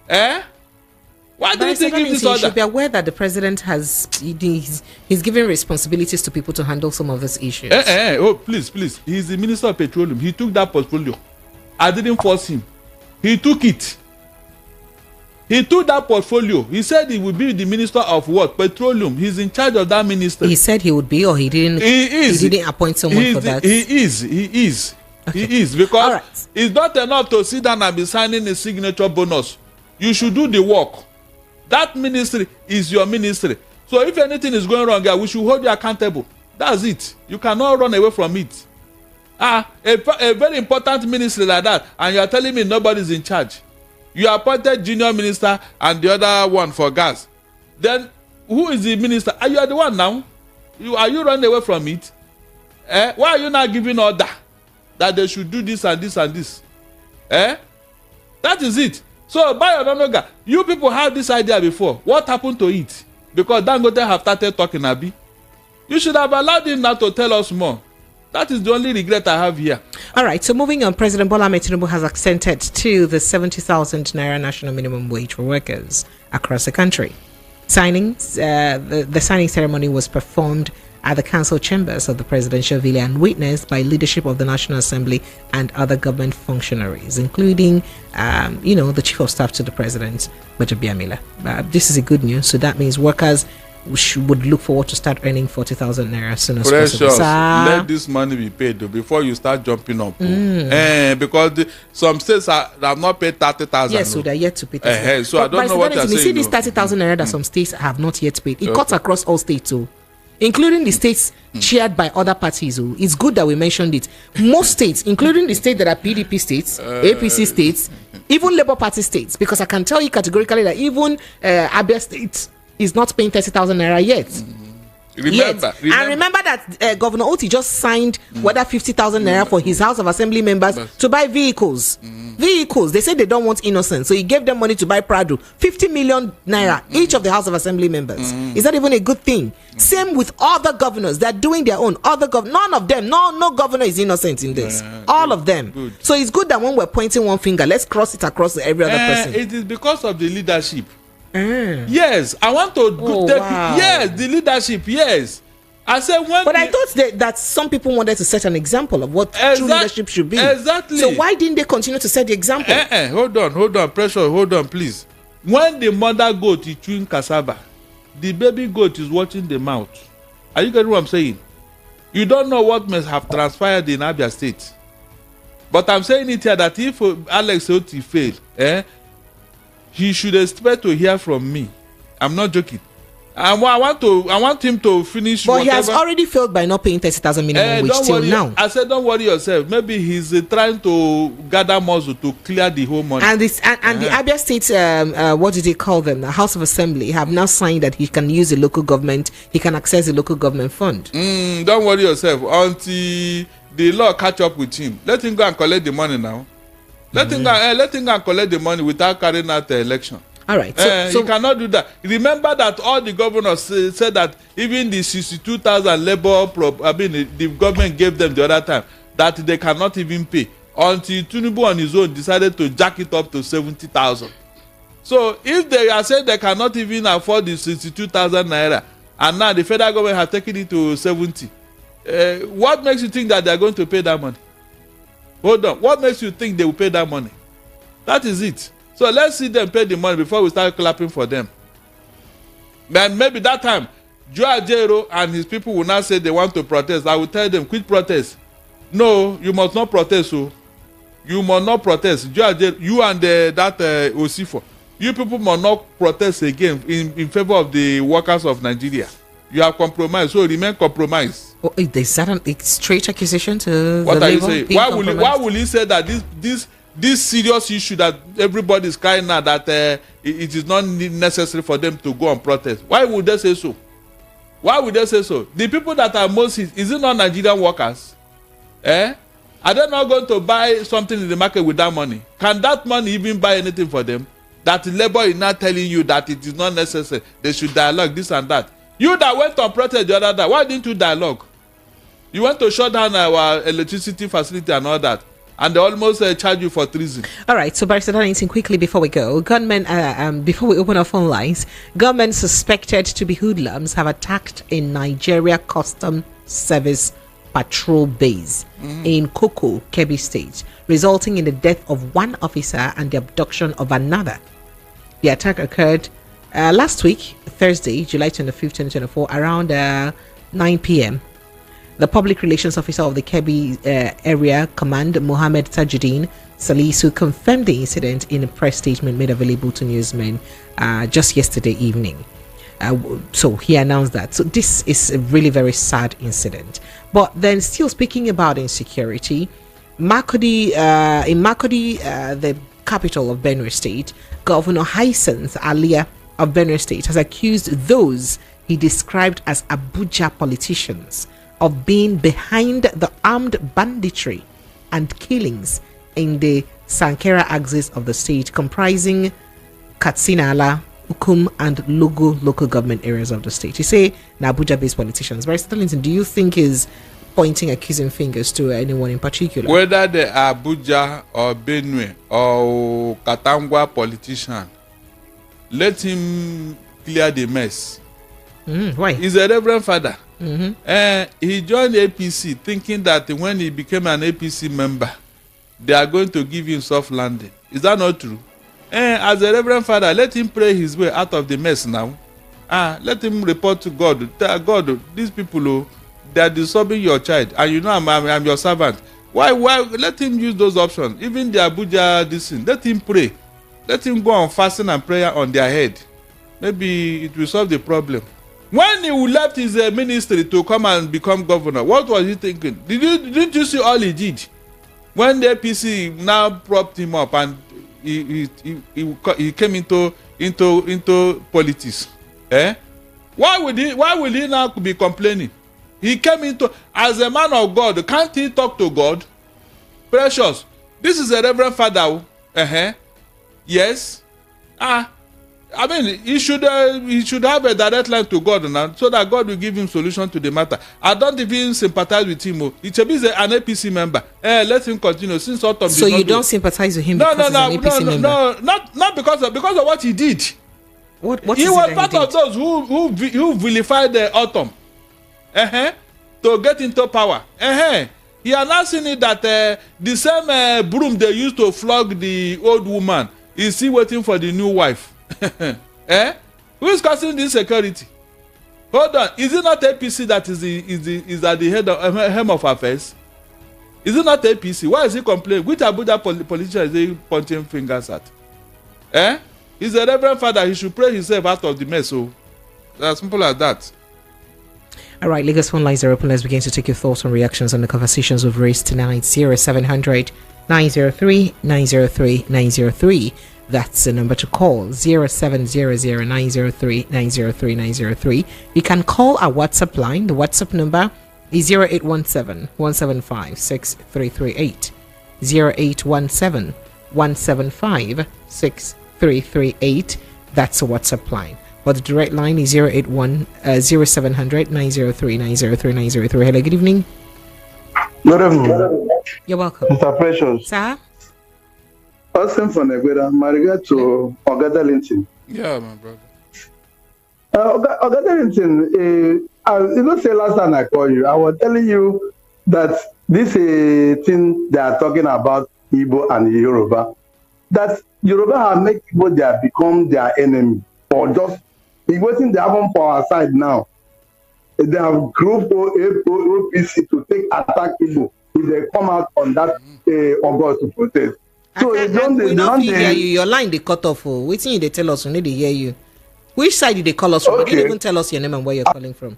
Why didn't he give this order? You should be aware that the president he's giving responsibilities to people to handle some of these issues. Oh, please. He's the Minister of Petroleum. He took that portfolio. I didn't force him. He took it. He took that portfolio. He said he would be the Minister of what? Petroleum. He's in charge of that minister. He said he would be, or he didn't. He didn't appoint someone for that. He is. Okay. He is, because it's not enough to sit down and be signing a signature bonus. You should do the work. That ministry is your ministry. So if anything is going wrong here, we should hold you accountable. That's it. You cannot run away from it. A very important ministry like that, and you are telling me nobody's in charge. You appointed junior minister and the other one for gas. Then who is the minister? You are the one now. Are you running away from it? Why are you not giving order that they should do this and this and this? That is it. So by Ononoga, you people had this idea before. What happened to it? Because Dangote have started talking, Abi. You should have allowed him now to tell us more. That is the only regret I have here. All right, so moving on, President Bola Ahmed Tinubu has assented to the 70,000 naira national minimum wage for workers across the country. Signings, the signing ceremony was performed at the council chambers of the presidential villa and witnessed by leadership of the National Assembly and other government functionaries, including, the chief of staff to the president, Bajo Biamila. This is a good news. So that means workers would look forward to start earning 40,000 naira as soon as possible. Let this money be paid before you start jumping up. Because some states have not paid 30,000. Yes, so they're yet to pay. So I don't know what you're saying. You see this 30,000 naira that some states have not yet paid. It cuts across all states too, including the states chaired by other parties. It's good that we mentioned it. Most states, including the states that are PDP states, APC states, even Labour Party states, because I can tell you categorically that even Abia State is not paying 30,000 naira yet. Remember that Governor Oti just signed whether 50,000 naira for his House of Assembly members to buy vehicles. Vehicles. They said they don't want innocence, so he gave them money to buy Prado. 50 million naira each of the House of Assembly members. Is that even a good thing? Same with other governors. They're doing their own. None of them. No governor is innocent in this. All of them. Good. So it's good that when we're pointing one finger, let's cross it across to every other person. It is because of the leadership. Yes, I want to yes, the leadership. Yes, I said but I thought that some people wanted to set an example of what true leadership should be. Exactly. So why didn't they continue to set the example? Hold on, pressure. Hold on, please. When the mother goat is chewing cassava, the baby goat is watching the mouth. Are you getting what I'm saying? You don't know what must have transpired in Abia State. But I'm saying it here that if Alex Oti failed, he should expect to hear from me. I'm not joking. I want him to finish. But he has already failed by not paying 30,000 minimum wage till now. I said, don't worry yourself. Maybe he's trying to gather muscle to clear the whole money. And the Abia State, what did they call them? The House of Assembly have now signed that he can use the local government. He can access the local government fund. Don't worry yourself until the law catch up with him. Let him go and collect the money now. Let him go and collect the money without carrying out the election. All right. So you cannot do that. Remember that all the governors said that even the 62,000 labor, the government gave them the other time, that they cannot even pay until Tinubu on his own decided to jack it up to 70,000. So if they are saying they cannot even afford the 62,000 naira, and now the federal government has taken it to 70, what makes you think that they are going to pay that money? Hold on. What makes you think they will pay that money? That is it. So let's see them pay the money before we start clapping for them. Then maybe that time, Joe Ajero and his people will now say they want to protest. I will tell them, quit protest. No, you must not protest. So you must not protest. Joe Ajero, you and that Osifo, you people must not protest again in favor of the workers of Nigeria. You have compromised, so remain compromised. Oh, is that a straight accusation to what the are you labor saying? being Why will he say that this serious issue that everybody is crying now that it is not necessary for them to go and protest? Why would they say so? Why would they say so? The people that are most, is it not Nigerian workers? Are they not going to buy something in the market with that money? Can that money even buy anything for them? That labor is not telling you that it is not necessary. They should dialogue this and that. You that went on protest the other day, why didn't you dialogue? You went to shut down our electricity facility and all that, and they almost charge you for treason. All right, so Barrister Darlington, quickly before we go, gunmen, before we open our phone lines, gunmen suspected to be hoodlums have attacked a Nigeria Custom Service patrol base in Koko, Kebbi State, resulting in the death of one officer and the abduction of another. The attack occurred last week, Thursday, July 25th, 2024, around 9 p.m. The public relations officer of the Kebbi area command, Mohammed Tajuddin Salisu, confirmed the incident in a press statement made available to newsmen just yesterday evening. So he announced that. So this is a really very sad incident. But then, still speaking about insecurity, in Makurdi, the capital of Benue State, Governor Hisense Alia of Benue State has accused those he described as Abuja politicians of being behind the armed banditry and killings in the Sankera axis of the state, comprising Katsina-Ala, Ukum, and Logo local government areas of the state. You say the Abuja-based politicians. Barrister Darlington, do you think is pointing accusing fingers to anyone in particular? Whether they are Abuja or Benue or Katangwa politician, let him clear the mess. Why? He's a reverend father. He joined APC thinking that when he became an APC member, they are going to give him soft landing. Is that not true? As a reverend father, let him pray his way out of the mess now. Let him report to God. Tell God, these people, they are disturbing your child, and you know I'm your servant. Why? Let him use those options. Even the Abuja, this thing, let him pray. Let him go on fasting and prayer on their head. Maybe it will solve the problem. When he left his ministry to come and become governor, what was he thinking? Didn't you see all he did? When the APC now propped him up and he came into politics, why will he now be complaining? He came into, as a man of God, can't he talk to God? Precious, this is a reverend father. Yes. I mean, he should have a direct line to God now, so that God will give him solution to the matter. I don't even sympathize with him. He should be an APC member. Let him continue. Since autumn. So you don't sympathize with him because he's an APC member? No, not because of what he did. What he was part of those who vilified the autumn. To get into power. He has now seen it that the same broom they used to flog the old woman is still waiting for the new wife. Eh? Who is causing this security? Hold on. Is it not APC that is at the helm of affairs? Is it not APC? Why is he complaining? Which Abuja politician is he pointing fingers at? Eh? He's a reverend father. He should pray himself out of the mess. So, as simple as that. All right, Lagos phone lines are open. Let's begin to take your thoughts and reactions on the conversations we've raised tonight. 0700 903 903 903. That's the number to call. 0700 903 903 903. You can call our WhatsApp line. The WhatsApp number is 0817 175 6338. 0817 175 6338. That's a WhatsApp line. But the direct line is 0700 903 903 903. Hello, good evening. Good evening. You're welcome. Mr. Precious. Sir? Austin from Negweda. My regard to Ogada Linton. Yeah, my brother. Ogada Linton, you don't say last time I called you, I was telling you that this thing they are talking about Igbo and Yoruba, that Yoruba have made Igbo they have become their enemy, or just it's waiting they happen for our side now. They have group OPC to take attack Igbo if they come out on that August to protest. So we don't hear you. Your line they cut off. Waiting they tell us we need to hear you. Which side did they call us from? Okay. You didn't even tell us your name and where you're calling from.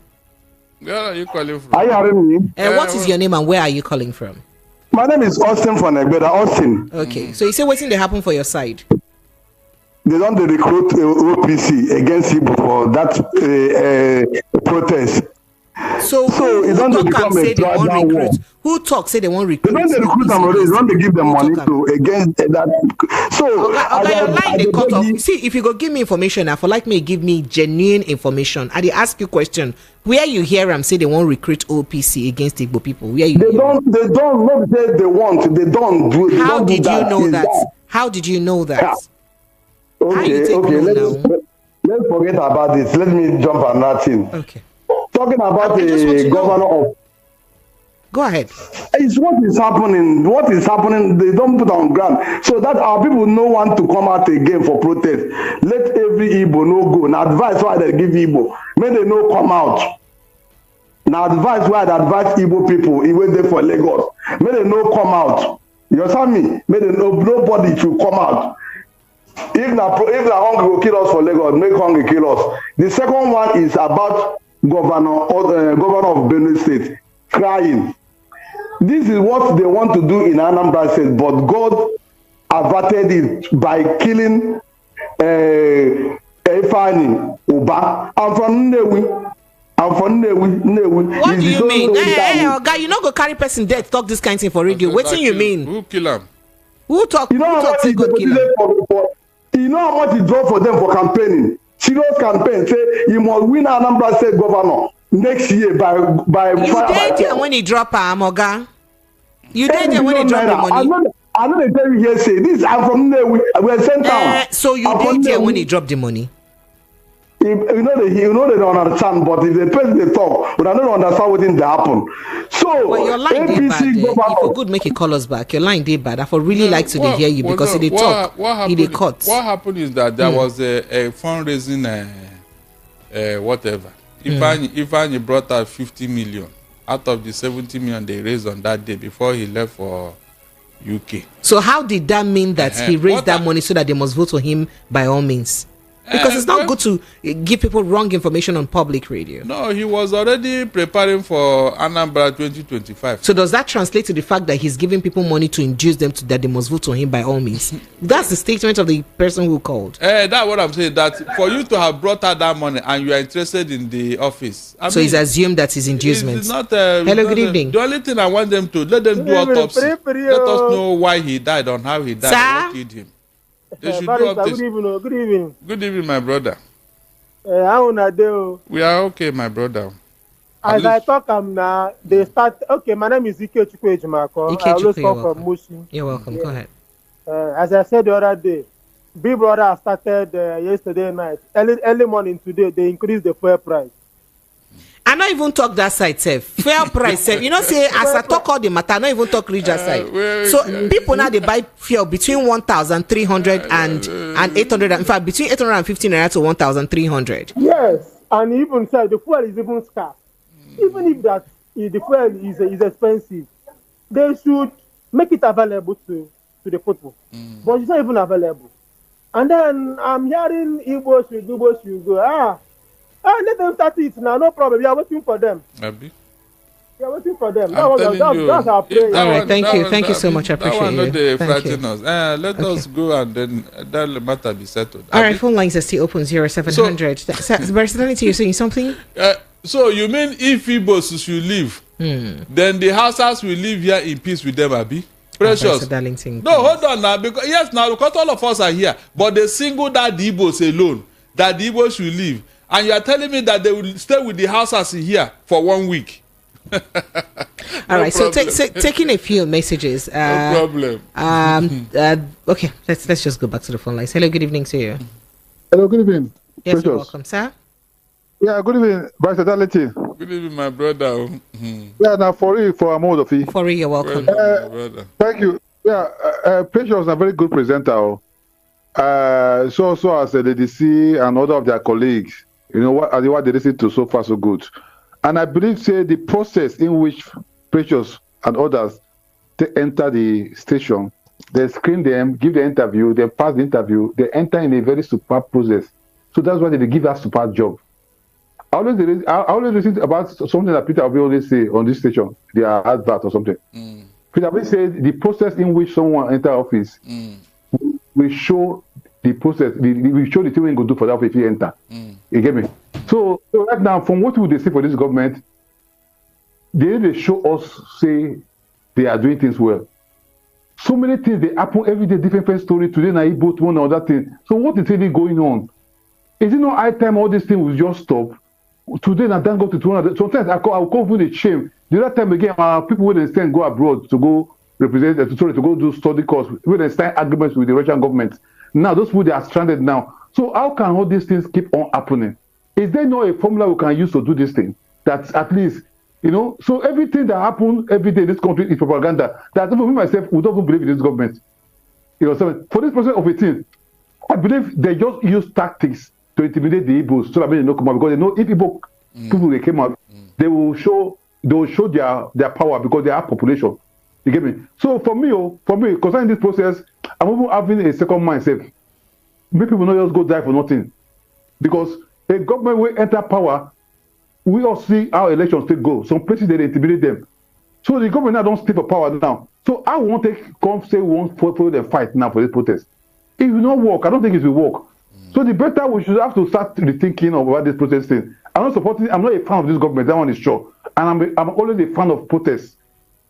Where are you calling from? Are you hearing me? What is your name and where are you calling from? My name is Austin from Negweda. Austin. Okay, so you say waiting they happen for your side. They don't recruit OPC against Igbo for that protest. So who talk and say they won't recruit? Who talk say they won't recruit? They don't recruit them already. They don't give them money to against that. So your line they cut off. See, if you go give me information, I for like me give me genuine information. I dey ask you question. Where you hear them say they won't recruit OPC against Igbo people? Where you? They don't not say they want. They don't do it. How did you know that? How did you know that? Okay. Let's forget about this. Let me jump on that thing. Okay. Talking about the governor of. Go ahead. It's what is happening. What is happening? They don't put on ground so that our people no want to come out again for protest. Let every Igbo no go. Now advice why they give Igbo. May they no come out. Now advice why they advise Igbo people. Even there for Lagos. May they no come out. You understand me? May they no nobody should come out. If na hunger will kill us for Lagos, make hunger kill us. The second one is about governor of Benue State crying. This is what they want to do in Anambra State, but God averted it by killing Ifeanyi Uba. I'm from Nnewi. What do you mean? Hey, guy, you not go carry person dead talk this kind of thing for radio. What do you mean? Who kill him? Who talk? You know how much you know how much he draw for them for campaigning. Serious campaign say you must win Anambra State governor next year by you did there when he drop Oga. You did there when he drop the money. I know they tell you here say this. I'm from there. We are sent down. So you did there when he dropped the money. You know they don't understand, but if the president talk, but I don't understand what didn't happen. So well, your line did bad. If you could make it call us back, your line did bad. I would really like to hear you because he did talk. He did cut. What happened is that there was a fundraising, whatever. Ifeanyi brought out 50 million out of the 70 million they raised on that day before he left for UK. So how did that mean that he raised that money so that they must vote for him by all means? Because it's not good to give people wrong information on public radio. No, he was already preparing for Anambra 2025. So does that translate to the fact that he's giving people money to induce them to that they must vote for him by all means? That's the statement of the person who called. That's what I'm saying. That for you to have brought out that money and you are interested in the office. So it's assumed that his inducement. It's not. Hello, good evening. The only thing I want them to let them do autopsy. Let us know why he died and how he died. What killed him. They should do updates. Good evening. Good evening. Good evening, my brother. How are you? We are okay, my brother. As I talk, now they start. Okay, my name is Ike Chukwejimako. I always come from Mushi. You're welcome. Go ahead. As I said the other day, Big Brother started yesterday night. Early morning today, they increased the fuel price. I not even talk that side, sef. Fair price, sef. You know, say as I talk all the matter, I not even talk region side. So people now they buy fuel between 1,300 and 800. In fact, between 815 naira to 1,300. Yes, and even say the fuel is even scarce. Even if the fuel is expensive, they should make it available to the people. But it's not even available. And then I'm hearing Igbo should go. Let them start it now, no problem. We are waiting for them. Maybe. We are waiting for them. That's our prayer. All right, thank you so much. I appreciate you. Thank you. Let us go and then that matter be settled. All right, phone lines are still open 0700. Barrister, you're saying something? So you mean if Igbos should leave, then the houses will live here in peace with them, Abi? Precious. No, hold on now. Because all of us are here, but they singled out the Igbos alone, that the Igbos should leave. And you are telling me that they will stay with the houses here for 1 week. All right, problem. So taking a few messages. No problem. Okay, let's just go back to the phone lines. Hello, good evening to you. Hello, good evening. Yes, you're welcome, sir. Yeah, good evening, Vice Fidelity. Good evening, my brother. Yeah, now for Amodofi. For you're welcome. Thank you. Yeah, Precious is a very good presenter. So as the DC and other of their colleagues, you know what they listen to so far so good. And I believe the process in which Precious and others they enter the station, they screen them, give the interview, they pass the interview, they enter in a very superb process. So that's why they give us superb job. I always listen about something that Peter Obi always say on this station, their advert or something. Peter Obi said the process in which someone enter office will show the process, we show the thing we go do for that if you enter. You get me? So right now, from what we see for this government, they show us say they are doing things well. So many things they happen every day, different story. Today now both one or other thing. So what is really going on? Is it not high time all these things will just stop? Today now don't go to 200. Sometimes I'll call for the shame. The other time again, people will instead go abroad to go represent, to go do study course. When they sign agreements with the Russian government. Now those people they are stranded now. So how can all these things keep on happening? Is there no a formula we can use to do this thing? That at least, you know, so everything that happens every day in this country is propaganda. That even me myself would not believe in this government. You know, so for this process of a thing, I believe they just use tactics to intimidate the Igbos so that they don't come out, because they know if Igbo people they came out, they will show their power because they have population. You get me? So for me, concerning this process, I'm even having a second mindset. Make people not just go die for nothing. Because a government will enter power, we all see how elections take go. Some places they intimidate them. So the government now don't stay for power now. So I won't come say we won't follow the fight now for this protest. It will not work. I don't think it will work. So the better we should have to start rethinking about this protest thing. I'm not a fan of this government, that one is sure. And I'm always a fan of protests.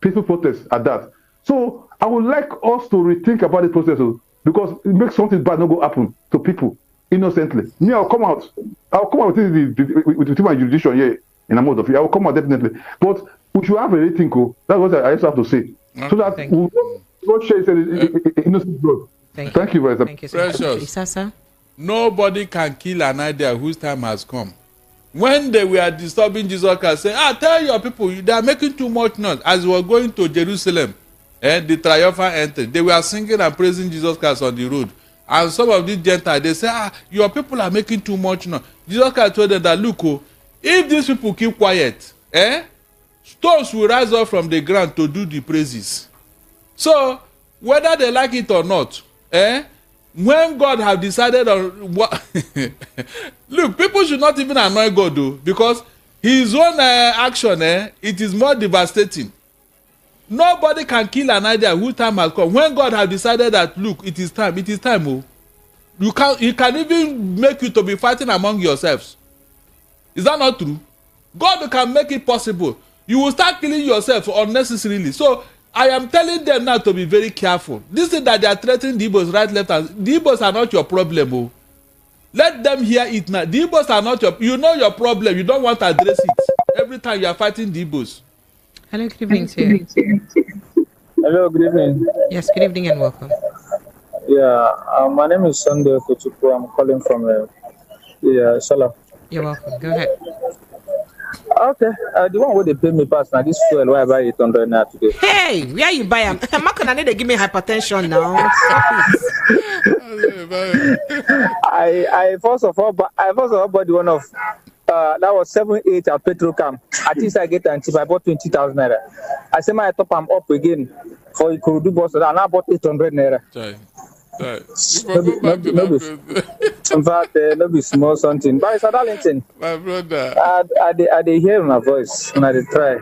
Peaceful protests at that. So I would like us to rethink about this process because it makes something bad not go happen to people innocently. Me, I'll come out with the my jurisdiction here in a mode of it. I will come out definitely. But we should have a rethink. That's what I just have to say. So that we don't share innocent blood. Thank you very much. Thank you so much. Nobody can kill an idea whose time has come. When they were disturbing Jesus Christ, saying, tell your people, they are making too much noise. As we were going to Jerusalem, the triumphal entry, they were singing and praising Jesus Christ on the road. And some of these Gentiles, they say, your people are making too much noise. Jesus Christ told them that, look, if these people keep quiet, stones will rise up from the ground to do the praises. So, whether they like it or not, when God have decided on what look, people should not even annoy God though, because his own action it is more devastating. Nobody can kill an idea whose time has come. When God have decided that look, it is time. You can even make you to be fighting among yourselves. Is that not true? God can make it possible. You will start killing yourself unnecessarily. So I am telling them now to be very careful. This is that they are threatening the Igbos right, left, and the Igbos are not your problem. Let them hear it now. The Igbos are not you know your problem. You don't want to address it. Every time you are fighting the Igbos. Hello, good evening to you. Hello, good evening. Yes, good evening and welcome. Yeah, my name is Sunday Kotuku. I'm calling from Salah. You're welcome. Go ahead. Okay, the one where they pay me pass now, this fuel where I buy 800 now today. Hey, where you buy them? I'm not gonna need to give me hypertension now. I first of all bought the one of that was 7-8 at Petrocam. At least I get an cheap. I bought 20,000 naira. I said my top I'm up again for Ikorodu bus, and I bought 800 naira. In fact, no be small something. But it's Darlington. My brother. I they hear my voice when I try.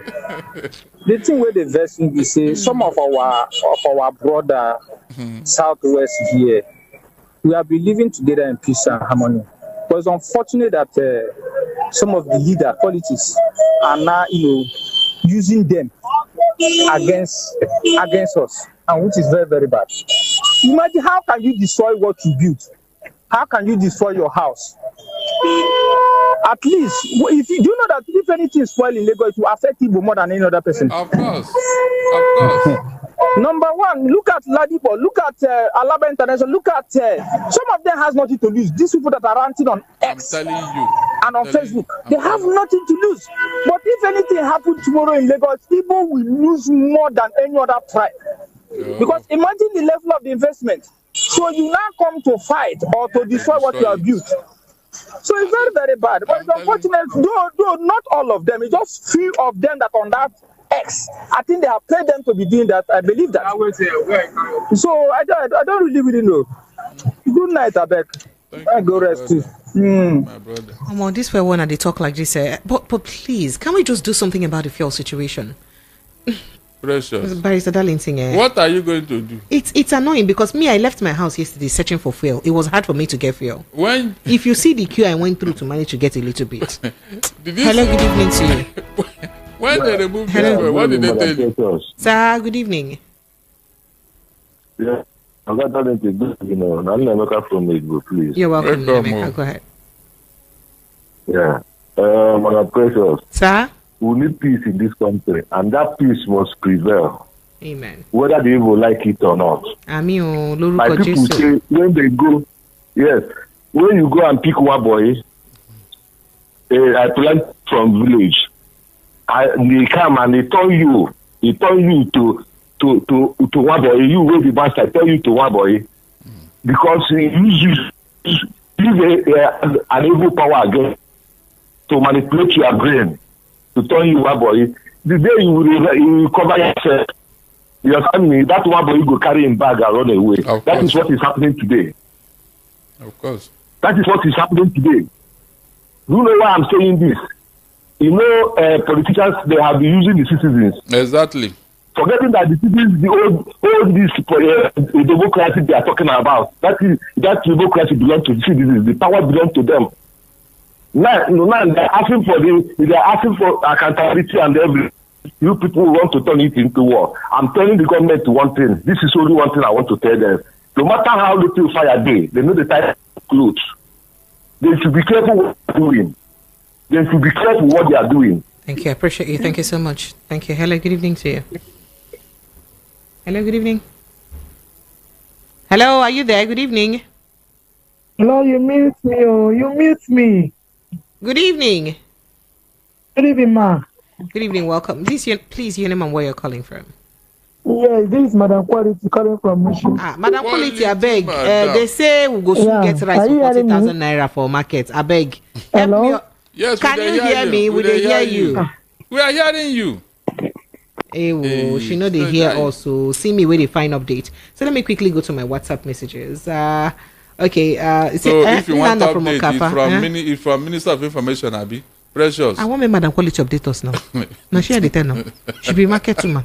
The thing where they vex me is say some of our brother Southwest here, we have been living together in peace and harmony. But it's unfortunate that some of the leader politics are now, using them against us, and which is very, very bad. Imagine how can you destroy what you built? How can you destroy your house? At least, if you do know that if anything is spoiled in Lagos, it will affect people more than any other person. Of course. Number one, look at Ladipo, look at Alaba International, look at some of them has nothing to lose. These people that are ranting on X and on Facebook, they have nothing to lose. But if anything happens tomorrow in Lagos, people will lose more than any other tribe. Because imagine the level of the investment. So you now come to fight or to destroy what you have built. So it's very, very bad. But it's unfortunate, though not all of them, it's just few of them that on that X. I think they have paid them to be doing that. I believe that. So I don't really know. Good night, I beg. I go rest too. My brother. Come on, this way one and they talk like this. But please, can we just do something about the fuel situation? Precious. Barrister Darlington. What are you going to do? It's annoying because I left my house yesterday searching for fuel. It was hard for me to get fuel. If you see the queue I went through to manage to get a little bit. Hello, good evening to you. When they removed the fuel, what did they tell you? Sir, good evening. Yeah, I'm not talking to you. I'm not from Igbo, please. You're welcome. Go ahead. Yeah. Madam Precious. Sir? We need peace in this country, and that peace must prevail. Amen. Whether they will like it or not. My people say when they go, yes, when you go and pick one boy, I plant from village. They come and they turn you to one boy. You will be master. Tell you to one boy because you use an evil power again to manipulate your brain. To turn you one boy, the day you will cover yourself, your family, that one boy you go carry him bag and run away. That is what is happening today. Of course. That is what is happening today. You know why I'm saying this? Politicians, they have been using the citizens. Exactly. Forgetting that the citizens, the democracy they are talking about, that democracy belongs to the citizens. The power belongs to them. Now they're asking for accountability and everything. You people want to turn it into war. I'm telling the government one thing. This is only one thing I want to tell them. No matter how little fire they know the type of clothes. They should be careful what they're doing. They should be careful what they are doing. Thank you. I appreciate you. Thank you so much. Thank you. Hello, good evening to you. Hello, good evening. Hello, are you there? Good evening. Hello, you mute me. Oh, you mute me. Good evening. Good evening, ma. Good evening, welcome. Please, your name and where you're calling from. Yeah, this is Madam Quality calling from Mission. Madam Quality, I beg. They say we go soon get rice for 40,000 naira for market. I beg. Hello? Yes, can you hear me? We they hear you. We are hearing you. She know they hear also. See me where they find update. So let me quickly go to my WhatsApp messages. Okay. So if you want to update, it's from Minister of Information, Abi. Precious. I want my Madam Quality update us now. No, she had the tell now. She be market woman.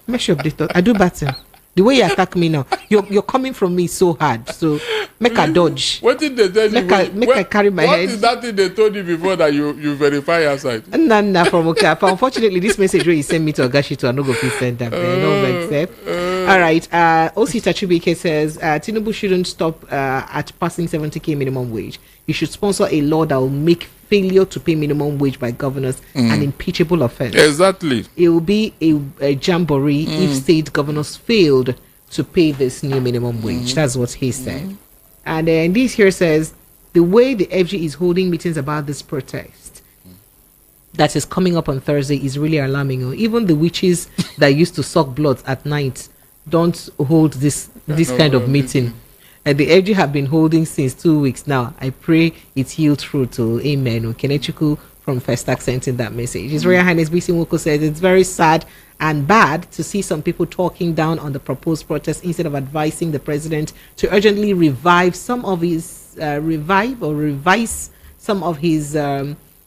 Make sure update us. I do batting. The way you attack me now, you're coming from me so hard. So make a dodge. What did they tell you? Make I carry my head. What is that thing they told you before that you verify outside? Nah, from okay. Unfortunately, this message where you send me to Agashi to no go please send them. No accept. All right. OC Tachibike says Tinubu shouldn't stop at passing 70k minimum wage. He should sponsor a law that will make failure to pay minimum wage by governors an impeachable offense. Exactly. It will be a jamboree if state governors failed to pay this new minimum wage. That's what he said. And then this here says the way the FG is holding meetings about this protest that is coming up on Thursday is really alarming. Even the witches that used to suck blood at night don't hold this kind of meeting. The AG have been holding since 2 weeks now. I pray it's healed through to amen. Kenechuku from Festac sent in that message. His Royal Highness BC Nwoko says it's very sad and bad to see some people talking down on the proposed protest instead of advising the president to urgently revise some of his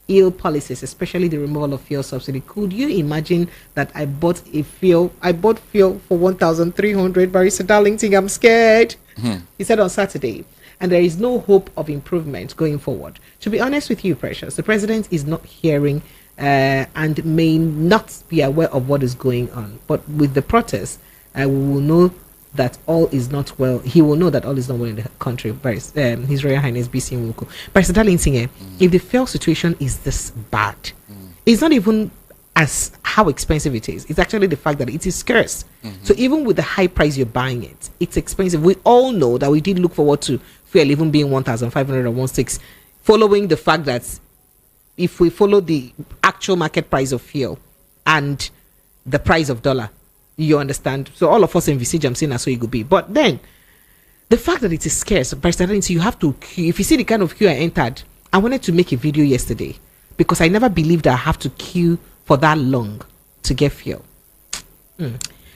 ill policies, especially the removal of fuel subsidy. Could you imagine that I bought fuel for 1,300? Barrister Darlington, I'm scared. He said on Saturday, and there is no hope of improvement going forward. To be honest with you, Precious, the president is not hearing and may not be aware of what is going on. But with the protest, we will know that all is not well. He will know that all is not well in the country. His Royal Highness BC Nwoko. Barrister Darlington, if the fuel situation is this bad, it's not even as how expensive it is. It's actually the fact that it is scarce. So even with the high price you're buying it, it's expensive. We all know that we did look forward to fuel even being 1,500 or 1,600, following the fact that if we follow the actual market price of fuel and the price of dollar, you understand. So all of us envisage I'm saying that's so it could be. But then the fact that it is scarce, you have to queue. If you see the kind of queue I entered, I wanted to make a video yesterday because I never believed I have to queue for that long to get fuel.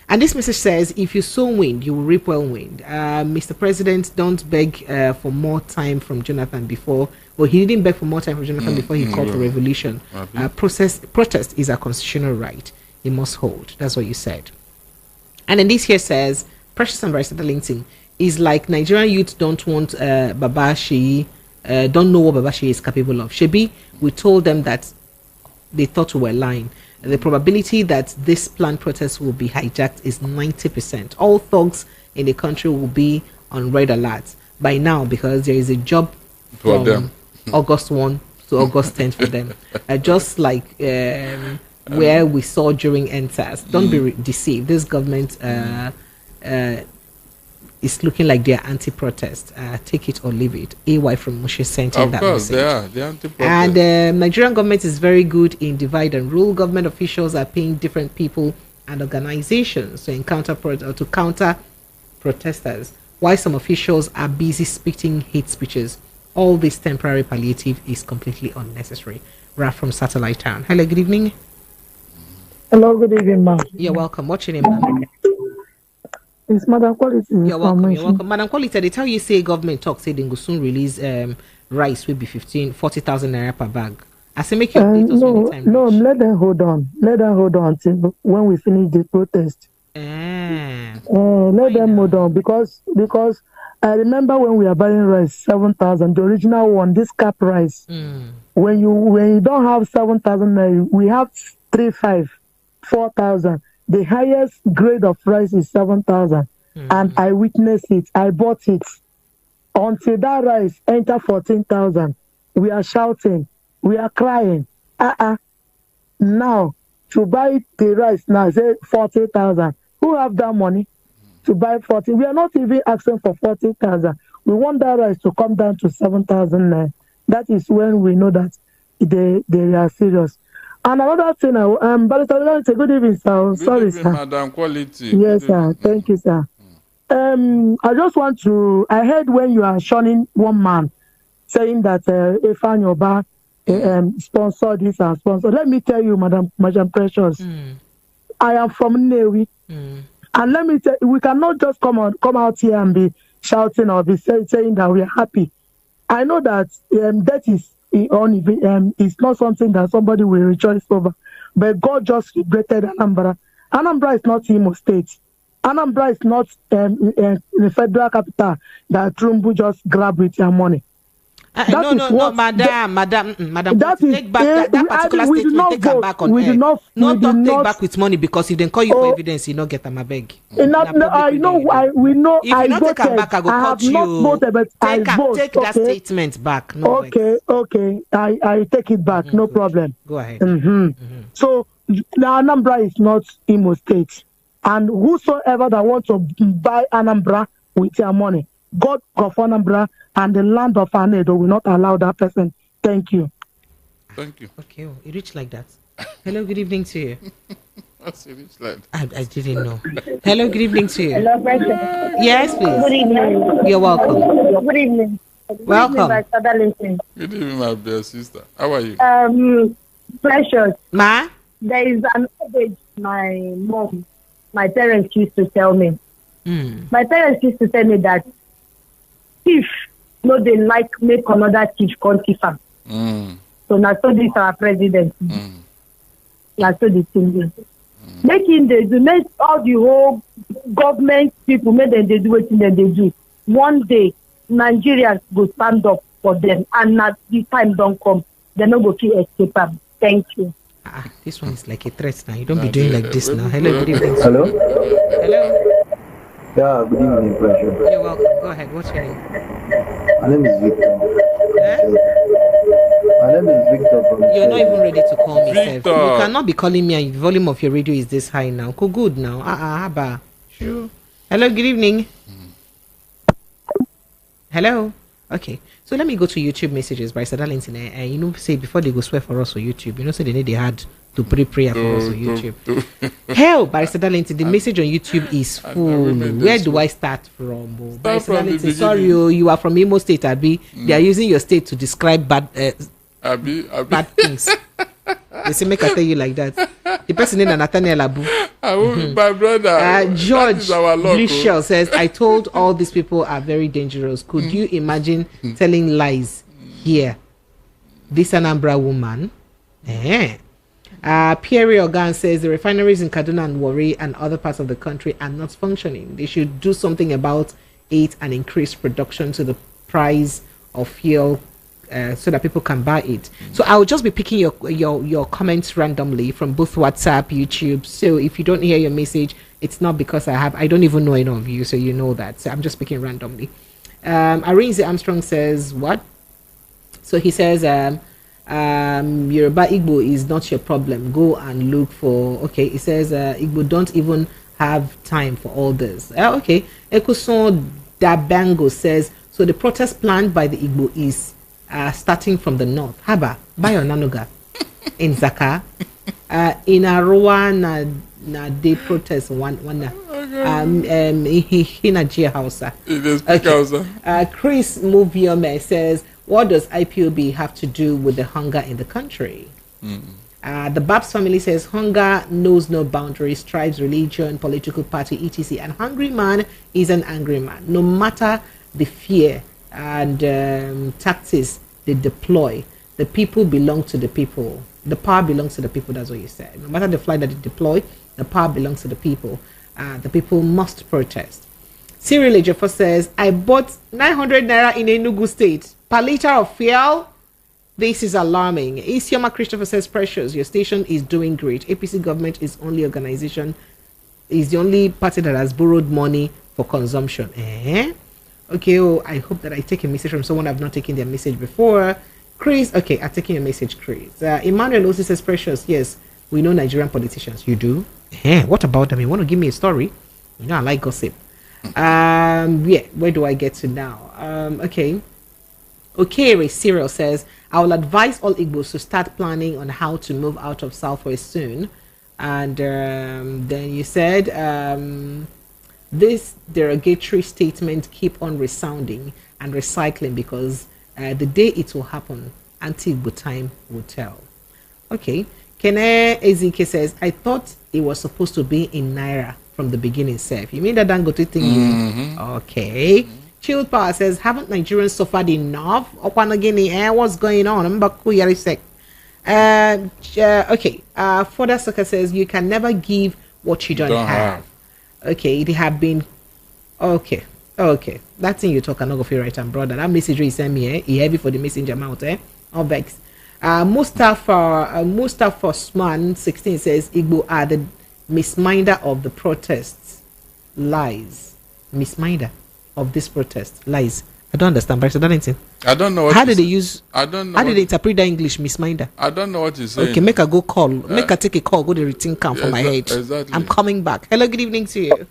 And this message says, if you sow wind, you will reap whirlwind. Mr. President, don't beg for more time from Jonathan before. Well, he didn't beg for more time from Jonathan before he called for revolution. Protest is a constitutional right. He must hold. That's what you said. And then this here says, Precious and Barrister Darlington, is like Nigerian youth don't want Baba Sheyi, don't know what Baba Sheyi is capable of. Shebi, we told them that they thought we were lying. The probability that this planned protest will be hijacked is 90%. All thugs in the country will be on red alert by now because there is a job from them. August 1 to August 10th for them. Just like where we saw during NSAS. Don't be deceived. This government is looking like they're anti-protest. Take it or leave it. AY from Moshe sent in that message. Of course, they're anti-protest. And Nigerian government is very good in divide and rule. Government officials are paying different people and organizations to counter protesters, while some officials are busy spitting hate speeches. All this temporary palliative is completely unnecessary. Raf from Satellite Town. Hello, good evening. Hello, good evening, ma'am. You're welcome. What's your name, ma'am? It's Madam Quality. You're welcome. You're welcome. Madam Quality, they tell you say government talk say they go soon release rice will be 40,000 naira per bag. I say make your update us when the time reach. Let them hold on. Let them hold on till when we finish the protest. Let them hold on because I remember when we are buying rice 7,000, the original one, this cap rice. When you don't have 7,000, we have 3,500, 4,000. The highest grade of rice is 7,000, and I witnessed it. I bought it until that rice enter 14,000. We are shouting, we are crying. Now to buy the rice now say 40,000. Who have that money to buy 40? We are not even asking for 40,000. We want that rice to come down to 7,000. That is when we know that they are serious. And another thing, Barrister, good evening, sir. Sorry, sir. Madam Quality. Yes, sir. Thank you, sir. I just want to. I heard when you are shunning one man, saying that Ifan Yoba sponsor this and sponsor. Let me tell you, Madam Precious, I am from Nnewi, and let me tell you, we cannot just come out here and be shouting or be saying that we are happy. I know that that is. It's not something that somebody will rejoice over, but God just regretted Anambra. Anambra is not Imo State. Anambra is not the federal capital that Trumbu just grab with your money. No, madam. Take back that particular statement. Take her back on air. Take back with money because if they call you for evidence, you not get them. I beg. We know. If you not take her back, I go cut you. Take that statement back. Okay. I take it back. No problem. Go ahead. So Anambra is not Imo State, and whosoever that wants to buy Anambra with your money, God of Anambra and the land of Anedo will not allow that person. Thank you. Thank you. Okay, you reach like that. Hello, good evening to you. I didn't know. Hello, good evening to you. Hello, Precious. Yes, please. Good evening. You're welcome. Good evening. Welcome. Good evening, my dear sister. How are you? Precious. Ma? There is an adage my parents used to tell me. My parents used to tell me that thief, no, they like make another thief come thief am. So now so this our president. Now so the thing is. Making they do, make all the whole government people, make them they do what they do. One day, Nigerians go stand up for them, and at the time don't come, they're not going to escape them. Thank you. This one is like a threat now. You don't be doing like this now. Hello, good evening. Hello? Hello. Yeah, good evening, Pressure. You're welcome. Go ahead. What's your name? My name is Victor. My name is Victor from You're not even ready to call me, Victor. You cannot be calling me and the volume of your radio is this high now. Good now. Haba. Sure. Hello, good evening. Hello. Okay. So let me go to YouTube messages by Darlington. And say before they go swear for us on YouTube, say they had to pray prayer for us on YouTube. Hell, Barrister Darlington, the message on YouTube is full. Where do I start from? Barrister Darlington, sorry, you are from Imo State, Abi. They are using your state to describe bad things. They say, make I tell you like that. The person in Nathaniel Abu. My brother. George Luciel says, I told all these people are very dangerous. Could you imagine telling lies here? This Anambra woman. Pierre Organ says the refineries in Kaduna and Warri and other parts of the country are not functioning. They should do something about it and increase production to the price of fuel so that people can buy it. So I'll just be picking your comments randomly from both WhatsApp, YouTube. So if you don't hear your message, it's not because I don't even know any of you, so you know that. So I'm just picking randomly. Arinze Armstrong says what? So he says Yoruba Igbo is not your problem. Go and look for. Okay, he says Igbo don't even have time for all this. Okay, Ekuson Dabango says so. The protest planned by the Igbo is starting from the north. Haba, Bayo Nanuga, in Zaka, in Arua na de protest one Hinaji Hausa. Chris Moviome says, what does IPOB have to do with the hunger in the country? The Babs family says, hunger knows no boundaries, tribes, religion, political party, etc. An hungry man is an angry man. No matter the fear and tactics they deploy, the people belong to the people. The power belongs to the people. That's what you said. No matter the flight that they deploy, the power belongs to the people. The people must protest. Cyril Ejiofor says, I bought 900 naira in Enugu State per liter of fuel. This is alarming. Isioma Christopher says, Precious, your station is doing great. APC government is the only party that has borrowed money for consumption. Okay, I hope that I take a message from someone I've not taken their message before. Chris, okay, I'm taking a message, Chris. Emmanuel also says, Precious, yes, we know Nigerian politicians. You do? What about them? You want to give me a story? You know, I like gossip. Yeah, where do I get to now? Okay, Cyril says, I will advise all Igbos to start planning on how to move out of Southwest soon. And then you said, this derogatory statement keep on resounding and recycling because the day it will happen, anti-Igbo time will tell. Okay. Kene Ezike says, I thought it was supposed to be in Naira from the beginning, Seth. You mean that Dangote thing? Okay. Chilled Power says, haven't Nigerians suffered enough? What's going on? Okay. Further Sucker says, you can never give what you don't have. Okay, they have been okay. That thing you talk, I'm not gonna feel right, and brother. That message you send me, he heavy for the messenger amount, all vex. Mustafa Osman 16 says Igbo are the misminder of the protests. Lies. Misminder of this protest. Lies. I don't understand, but I don't know. How did they use? I don't know. How did they interpret that English misminder? I don't know what you're saying. Okay, make a go call. Make a take a call. Go to the written count for my head. Exactly. I'm coming back. Hello, good evening to you.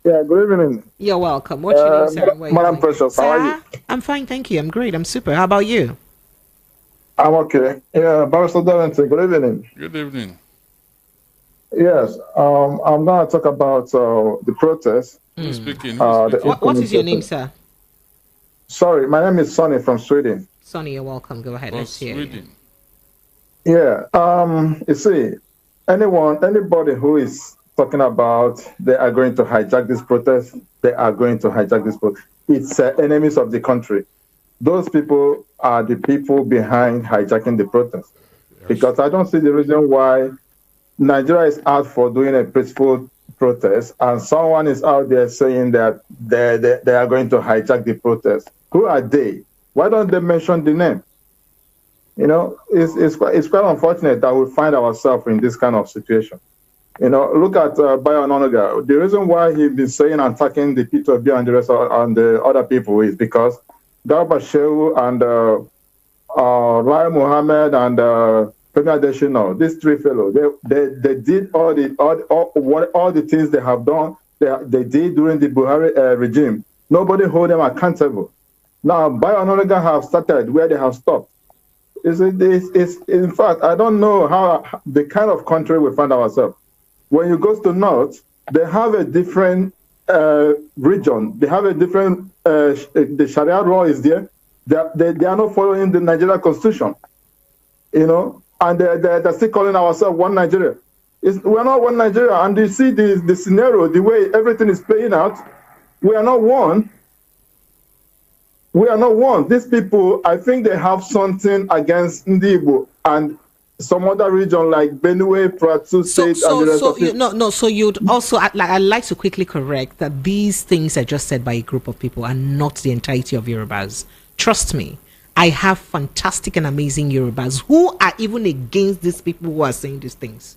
Yeah, good evening. You're welcome. What's your name, sir? Madam Precious, how are you? I'm fine, thank you. I'm great. I'm super. How about you? I'm okay. Yeah, Barrister Darlington, good evening. Good evening. Yes, I'm going to talk about the protest. Who's speaking? What is your name, sir? Sorry, my name is Sonny from Sweden. Sonny, you're welcome. Go ahead. Let's hear Sweden. Yeah, you see, anybody who is talking about they are going to hijack this protest, they are going to hijack this protest. It's enemies of the country. Those people are the people behind hijacking the protest. Yes. Because I don't see the reason why Nigeria is out for doing a peaceful protest and someone is out there saying that they are going to hijack the protest. Who are they? Why don't they mention the name? You know, it's quite unfortunate that we find ourselves in this kind of situation. You know, look at Bayo Onanuga. The reason why he's been saying attacking the P2B and the rest of the other people is because Garba Shehu and Lai Mohammed and Femi Adesina, these three fellows, they did all the things they have done. They did during the Buhari regime. Nobody hold them accountable. Now, Bayo Onanuga have started where they have stopped. In fact, I don't know how the kind of country we find ourselves. When you go to North, they have a different region. They have a different, the Sharia law is there. They are not following the Nigeria constitution, you know, and they're still calling ourselves one Nigeria. We're not one Nigeria. And you see the scenario, the way everything is playing out, we are not one. We are not one. These people, I think they have something against Ndibo and some other region like Benue, Plateau State, and the rest of it. So you'd also, I'd like to quickly correct that these things are just said by a group of people and not the entirety of Yorubas. Trust me, I have fantastic and amazing Yorubas who are even against these people who are saying these things.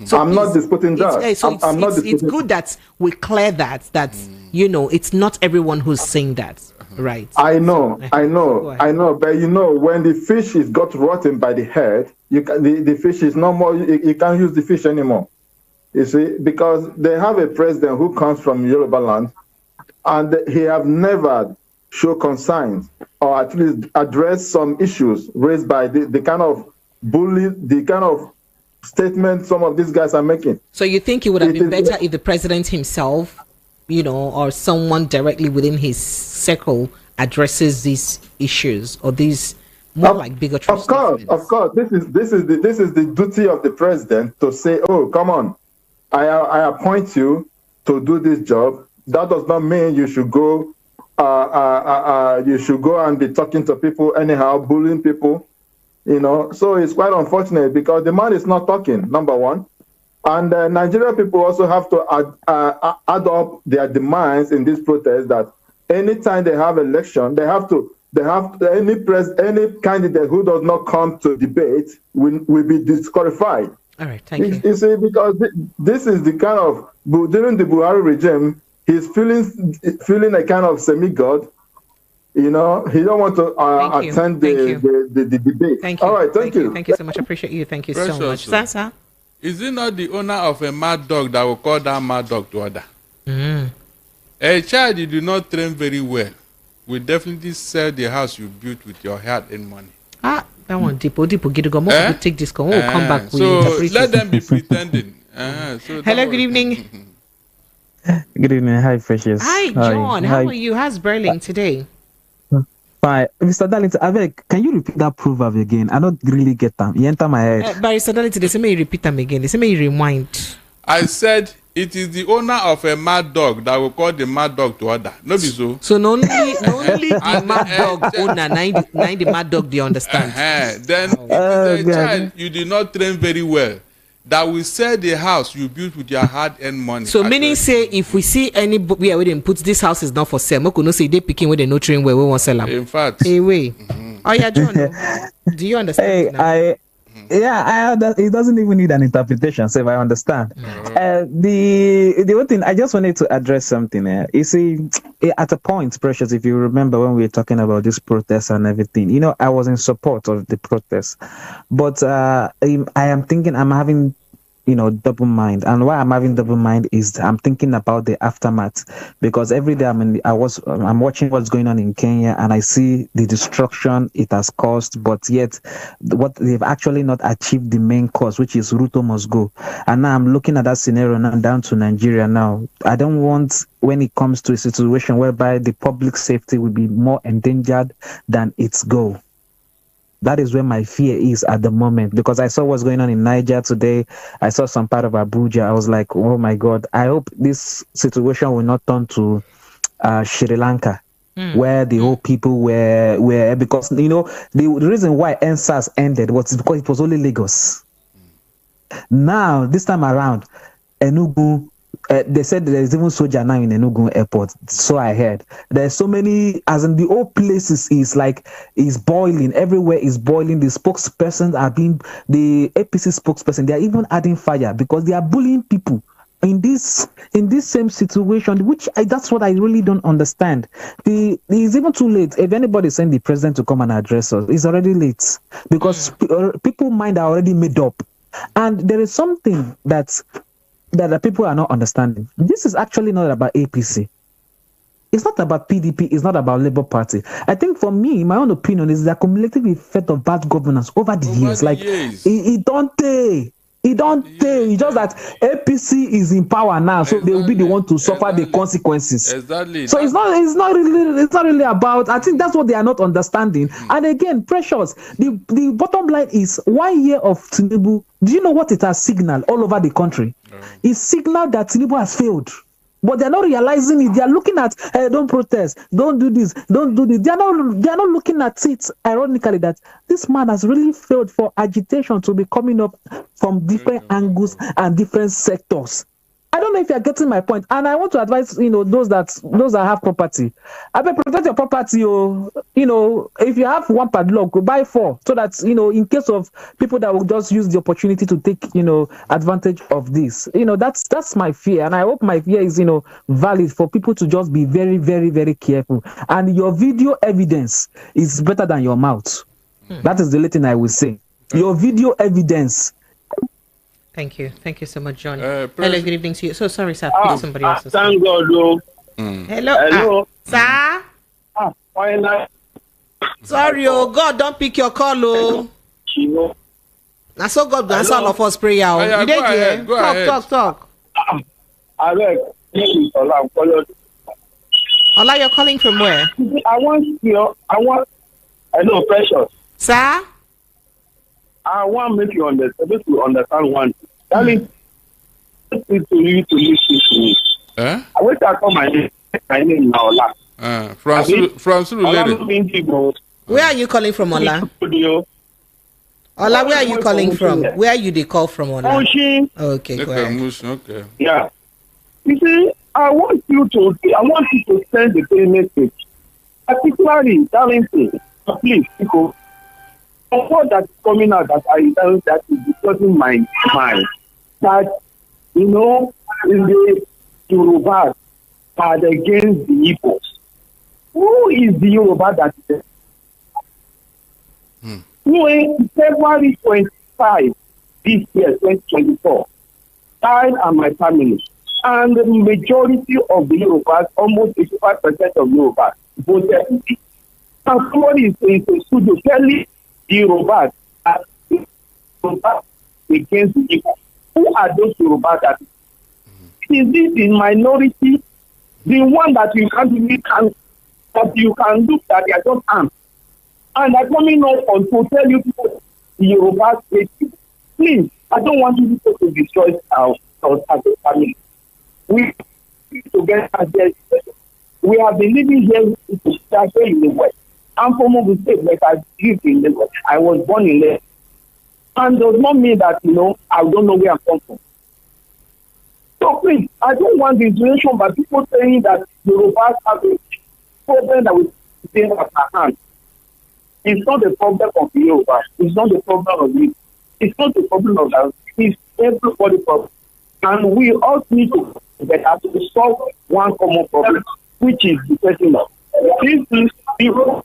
So I'm not disputing that. It's good that we clear that you know, it's not everyone who's saying that. Right. I know. But you know, when the fish is got rotten by the head, the fish is no more. You can't use the fish anymore. You see, because they have a president who comes from Yoruba land, and he have never shown concerns or at least address some issues raised by the kind of bully, the kind of statement some of these guys are making. So you think it would have been better if the president himself, you know, or someone directly within his circle addresses these issues or these more like bigotry? Of course. This is the duty of the president to say, "Oh, come on, I appoint you to do this job." That does not mean you should go. You should go and be talking to people anyhow, bullying people. You know, so it's quite unfortunate because the man is not talking. Number one. And Nigerian people also have to add up their demands in this protest that anytime they have election, they have any candidate who does not come to debate will be disqualified. All right, thank you. You see, because this is the kind of, during the Buhari regime, he's feeling a kind of semi-god. You know, he don't want to attend the debate. Thank you. All right, thank you. Thank you so much. I appreciate you. Thank you so much. Sasa? Is it not the owner of a mad dog that will call that mad dog to order? A child you do not train very well will definitely sell the house you built with your hard-earned money. That one, Dipo, get to go. More take this call. We'll come back. So let them be pretending. Hello, good evening. Good evening. Hi, Precious. Hi, John. How are you? How's Berlin today? Fine. Mr. Darlington, Avec, can you repeat that proverb again? I don't really get them. You enter my head. Mr. Darlington, they say me repeat them again. They say me rewind. I said it is the owner of a mad dog that will call the mad dog to order. No be so. So not only the mad dog owner, nine the mad dog, do you understand? Then it is a child you did not train very well that will sell the house you built with your hard-earned money. So meaning say if we see any where we didn't put this house is not for sale, we could not say they picking where they no train where we want sell them. In fact. Hey, wait. Oh yeah, John. Do you understand? Hey, it doesn't even need an interpretation, so if I understand. The one thing I just wanted to address something here. You see, at a point, Precious, if you remember when we were talking about this protest and everything, you know, I was in support of the protest, but I am thinking I'm having double mind. And why I'm having double mind is I'm thinking about the aftermath, because every day I'm watching what's going on in Kenya, and I see the destruction it has caused, but yet what they've actually not achieved the main cause, which is Ruto must go. And now I'm looking at that scenario now down to Nigeria now. I don't want, when it comes to a situation whereby the public safety will be more endangered than its goal. That is where my fear is at the moment, because I saw what's going on in Niger today. I saw some part of Abuja. I was like, oh my God, I hope this situation will not turn to Sri Lanka, where the whole people were because, the reason why NSAS ended was because it was only Lagos. Now, this time around, Enugu, they said there's even soldier now in Enugu airport. So I heard. There's so many, as in the whole places is boiling. Everywhere is boiling. The spokespersons are the APC spokesperson, they are even adding fire because they are bullying people in this same situation, which that's what I really don't understand. It's even too late. If anybody send the president to come and address us, it's already late because people's mind are already made up. And there is something that the people are not understanding. This is actually not about APC. It's not about PDP. It's not about Labour Party. I think for me, my own opinion is the cumulative effect of bad governance over the years. It don't take. It don't take. It's just that APC is in power now, so they will be the one to suffer the consequences. Exactly. So it's not really about. I think that's what they are not understanding. And again, Precious, the bottom line is 1 year of Tinubu. Do you know what it has signaled all over the country? It signaled that Tinubu has failed. But they're not realizing it. They are looking at, don't protest, don't do this, don't do this. They are not looking at it, ironically, that this man has really failed for agitation to be coming up from different angles and different sectors. I don't know if you're getting my point. And I want to advise, those that have property. I bet protect your property, if you have one padlock, buy 4, so that, in case of people that will just use the opportunity to take, advantage of this. That's my fear. And I hope my fear is, valid for people to just be very, very, very careful. And your video evidence is better than your mouth. That is the only thing I will say. Your video evidence. Thank you so much, John. Hello, good evening to you. So sorry, sir. Somebody else. Thank God, though. Hello. Sir. Sorry, God, don't pick your call, oh. Now, so God will answer all of us prayer. You did hear? Talk. Ola, you're calling from where? Hello, Precious. Sir? I want to make you understand one thing. That means to you to listen to me. I wait to call my name now, Ola. From Surulere. Where are you calling from, Ola? Ola, where are you calling from? Where are you they call from, Ola? Okay, go ahead. Okay. Yeah. You see, I want you to send the same message. Particularly, Darlington, please, people. What that's coming out that that is discussing my mind, that in the Yoruba are against the Igbos. Who is the Yoruba that is in February 25 this year, 2024, I and my family, and the majority of the Yorubas, almost 85% of Yorubas, voted. And somebody is in the studio telling the Yorubas against the people. Who are those Yorubas that is this in minority? The one that you can't really that you can look at their just arms. And they're coming up to tell you people the Yorubas hate you. Please, I don't want you to destroy our as a family. We need to get there. We have been living here in the West. I'm from Ogun State, but I live in Lagos. I was born in Lagos. And does not mean that, I don't know where I'm from. So please, I don't want the situation by people saying that Yorubas have a problem that we take at our hands. It's not the problem of the Yorubas. It's not the problem of me. It's not the problem of that. It's everybody's problem. And we all need to solve one common problem, which is the person of these people.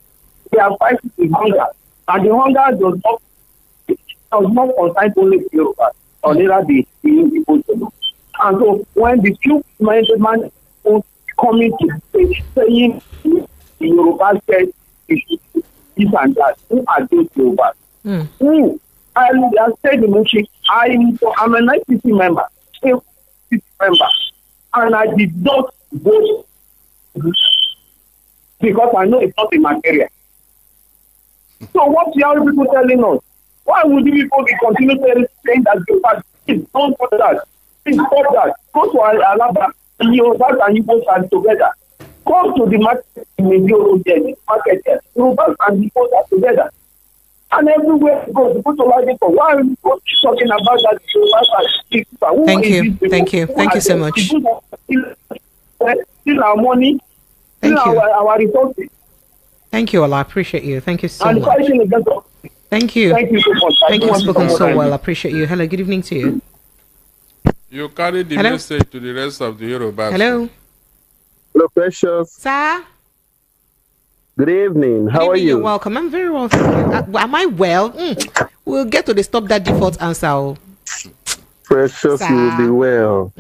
They are fighting with hunger, and the hunger does not concern only the Yorubas, or neither the being people to know. And so when the few man coming to saying the Yoruba said this and that, who are those Yorubas? Who? I said the motion, I'm a 90 member, and I did not vote because I know it's not in my area. So what are people telling us? Why would you people be continue saying that Yorubas, please don't stop that. Please stop that. Go to Alaba, Yorubas and Igbos are together. Come to the market in the market there. Yorubas and Igbos are together. And everywhere you go, the people like it. Why are you talking about that? Thank you so much. Still our money, still our resources. Thank you, Allah. I appreciate you. Thank you so much. Thank you. Thank you so much. Thank you for spoken so well. I appreciate you. Hello, good evening to you. You carry the message to the rest of the Yorubas. Hello. Hello, Precious. Sir. Good evening. How are you? You're welcome. I'm very well. Am I well? We'll get to the stop that default answer. Precious, you will be well.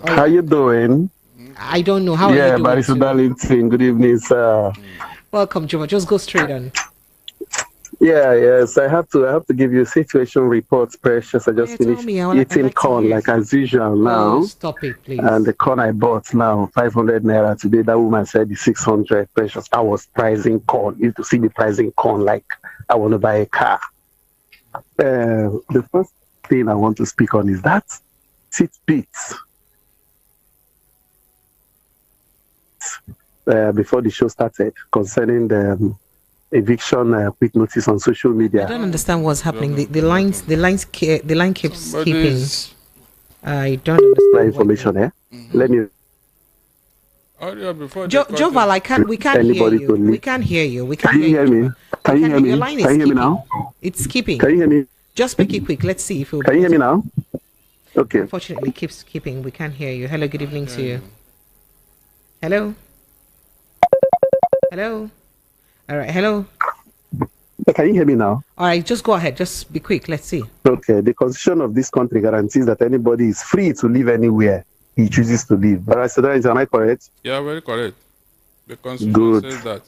How you doing? I don't know. How are you doing? Yeah, Barrister Darlington. Good evening, sir. Welcome, Jova. Just go straight on. Yes. I have to give you a situation report, Precious. I just finished eating corn like as usual now. Stop it, please. And the corn I bought now, 500 naira today. That woman said it's 600. Precious. I was pricing corn. You to see me pricing corn like I want to buy a car. The first thing I want to speak on is that Titbits. Before the show started, concerning the eviction quick notice on social media. I don't understand what's happening. The line keeps keeping. I don't understand. That information, Let me. Joval, we can't hear you. We can't hear you. Can you hear me? Can you hear me? Your line is can you hear me keeping. now? It's keeping. Can you hear me? Just speak it quick. Let's see if it will. Can you hear me now? Okay. Unfortunately, it keeps keeping. We can't hear you. Hello, good evening to you. Hello. Hello. All right. Hello. Can you hear me now? All right. Just go ahead. Just be quick. Let's see. Okay. The constitution of this country guarantees that anybody is free to live anywhere he chooses to live. But I said, am I correct? Yeah, very correct. The constitution says that.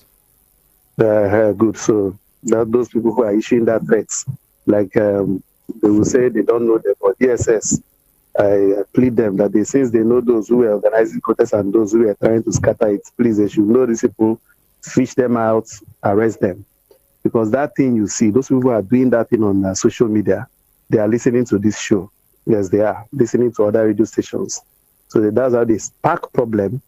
Good. So that those people who are issuing that threats, like they will say they don't know them, but DSS, I plead them that since they know those who were organizing protests and those who were trying to scatter it, please, they should know these people, fish them out, arrest them. Because that thing you see, those people who are doing that thing on social media, they are listening to this show. Yes, they are listening to other radio stations. So that's how they spark problem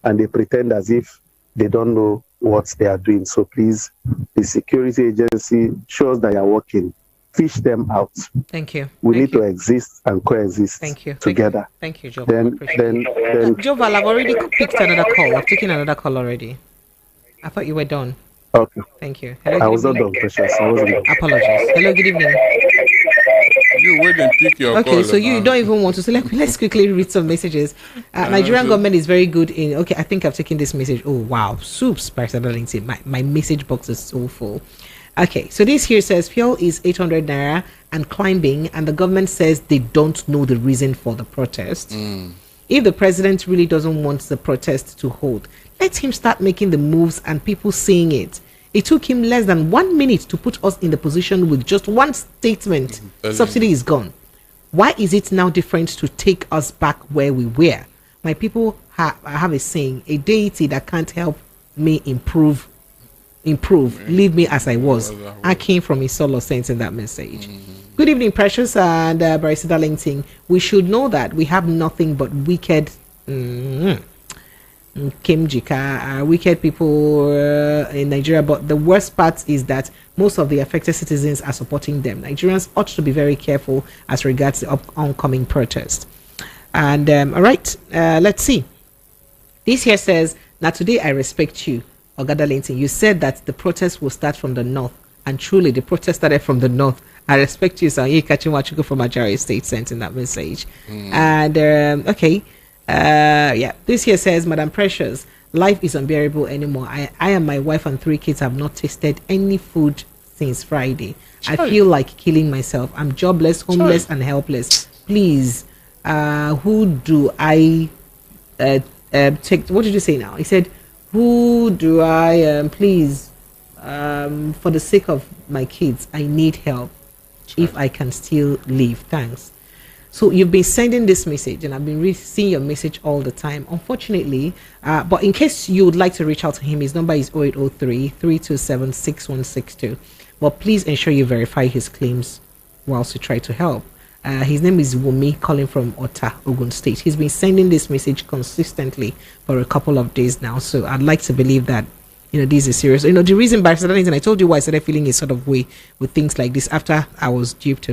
and they pretend as if they don't know what they are doing. So please, the security agency shows that you are working. Fish them out. Thank you. We need to exist and coexist together. Thank you, Joval. Joval, I've already picked another call. I've taken another call already. I thought you were done. Okay. Thank you. Hello, I was not done, Precious. I wasn't done. Apologies. Hello, good evening. You wait and pick your call. Okay, so you don't even want to. So let's quickly read some messages. Nigerian government is very good in. Okay, I think I've taken this message. Oh wow, soups by Darlington. My message box is so full. Okay, so this here says fuel is 800 naira and climbing, and the government says they don't know the reason for the protest. If the president really doesn't want the protest to hold, let him start making the moves and people seeing it. It took him less than 1 minute to put us in the position with just one statement. Subsidy is gone. Why is it now different to take us back where we were? My people have a saying, a deity that can't help me improve, leave me as I was. I came from his solo sense in that message. Good evening, Precious and Barrister Darlington. We should know that we have nothing but wicked wicked people in Nigeria, but the worst part is that most of the affected citizens are supporting them. Nigerians ought to be very careful as regards the oncoming protest. And all right, let's see. This here says, now today I respect you, Ogada Linton. You said that the protest will start from the north, and truly the protest started from the north. I respect you, sir. Kachimwachuku from Ajari State sent in that message. And okay. Yeah, this here says, Madam Precious, life is unbearable anymore. I and my wife and 3 kids have not tasted any food since Friday. I feel like killing myself. I'm jobless, homeless, and helpless. Please, who do I take? What did you say now? He said, who do I please, for the sake of my kids, I need help. If I can still live, thanks. So you've been sending this message, and I've been seeing your message all the time. Unfortunately, but in case you would like to reach out to him, his number is 0803-327-6162. But please ensure you verify his claims whilst you try to help. His name is Wumi, calling from Ota, Ogun State. He's been sending this message consistently for a couple of days now. So I'd like to believe that, this is serious. The reason by and I told you why I started feeling a sort of way with things like this after I was duped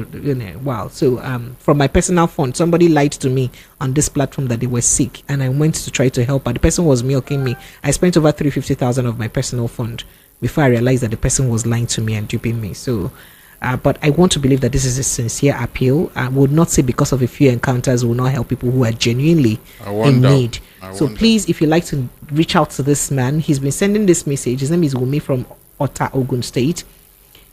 wow. So from my personal fund, somebody lied to me on this platform that they were sick, and I went to try to help her. The person was milking me. I spent over 350,000 of my personal fund before I realized that the person was lying to me and duping me. So but I want to believe that this is a sincere appeal. I would not say because of a few encounters will not help people who are genuinely in need. So please, if you'd like to reach out to this man, he's been sending this message. His name is Wumi from Ota, Ogun State.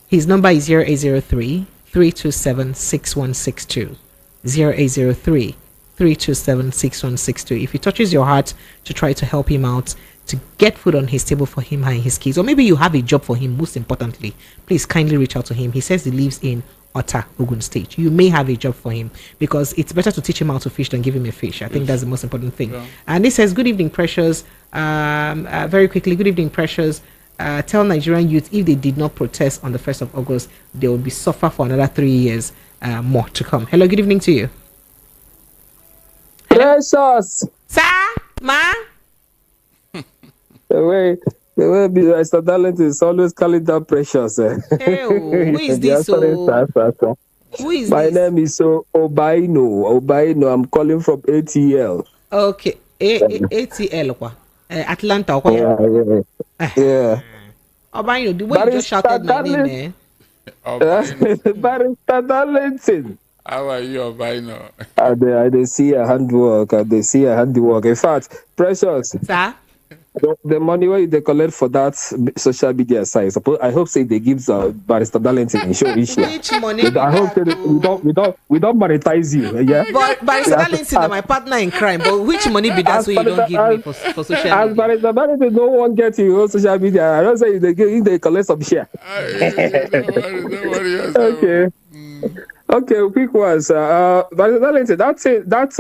His number is 0803-327-6162. 0803-327-6162. If it touches your heart to try to help him out, to get food on his table for him and his kids, or maybe you have a job for him, most importantly, please kindly reach out to him. He says he lives in Ota, Ogun State. You may have a job for him, because it's better to teach him how to fish than give him a fish. I think that's the most important thing. Yeah. And he says, good evening, Precious. Very quickly, good evening, Precious. Tell Nigerian youth, if they did not protest on the 1st of August, they will be suffer for another 3 years more to come. Hello, good evening to you. Precious. Sir, ma. The way Mr. Talent is always calling that Precious. Hey, who is this? Who is My this? name is Obaino. I'm calling from ATL. Okay, ATL. Atlanta. Yeah. Obaino, the way you just shouted my name, Barrister Darlington. How are you, Obaino? I see a handwork. In fact, Precious. Sir? The money where they collect for that social media site, I hope say they give Barrister Darlington show issue. Which money? I hope we don't monetize you. Yeah. But Barrister Darlington is my partner in crime. But which money be that so you don't give me for social media? As Barrister Darlington, no one gets you on social media. I don't say if they collect some share. Okay. Okay, quick ones. Barrister Darlington, that's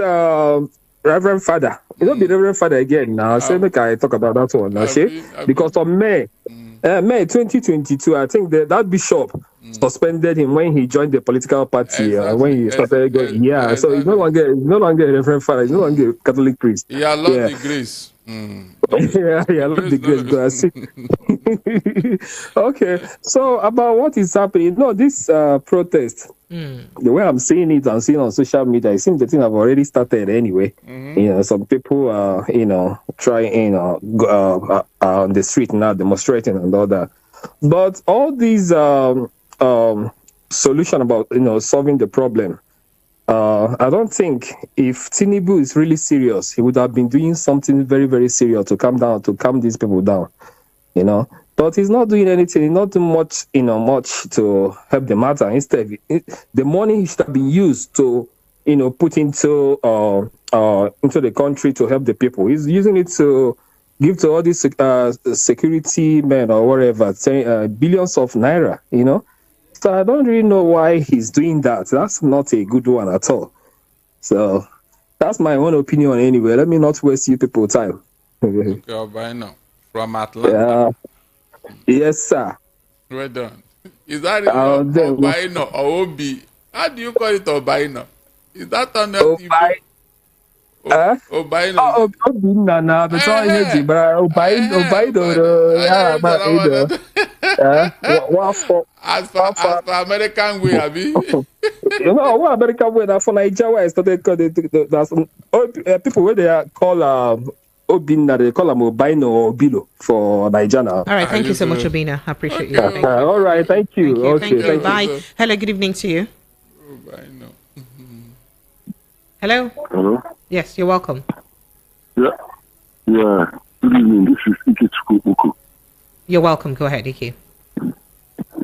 Reverend Father. It don't be Reverend Father again now. So make I talk about that one now, because on May 2022, I think that bishop suspended him when he joined the political party. When he started going, so he's no longer a Reverend Father. He's no longer a Catholic priest. Yeah, I love the grace. I love the grace. Okay, so about what is happening? This protest. The way I'm seeing it, I'm seeing on social media, it seems the thing have already started anyway. Some people are, trying, go on the street now, demonstrating and all that. But all these solution about, solving the problem, I don't think if Tinubu is really serious, he would have been doing something very, very serious to calm these people down, But he's not doing anything. He's not doing much, much to help the matter. Instead, the money should have been used to, put into the country to help the people. He's using it to give to all these security men or whatever, billions of naira, So I don't really know why he's doing that. That's not a good one at all. So that's my own opinion anyway. Let me not waste you people's time. Okay, Obaino from Atlanta. Yes, sir. Well done. Is that Obaino or Obi? How do you call it Obaino? Is that on the Obaino? Obinna, but as for American way, Abi. What American way? That for Nigeria, I started people where they call Obinna, they call them Obaino or Obilo for Nigeria. All right, thank you so much, Obinna. I appreciate you. All right, thank you. Thank you. Bye. Hello, good evening to you. Obaino. Hello. Hello. Yes, you're welcome. Yeah. Good evening. This is Ike Chukwuko. You're welcome. Go ahead, Ike.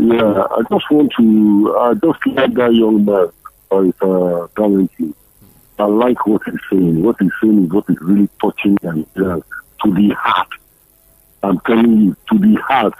Yeah, I just want to just like that young man is talented. I like what he's saying. What he's saying is what is really touching and to the heart. I'm telling you, to the heart.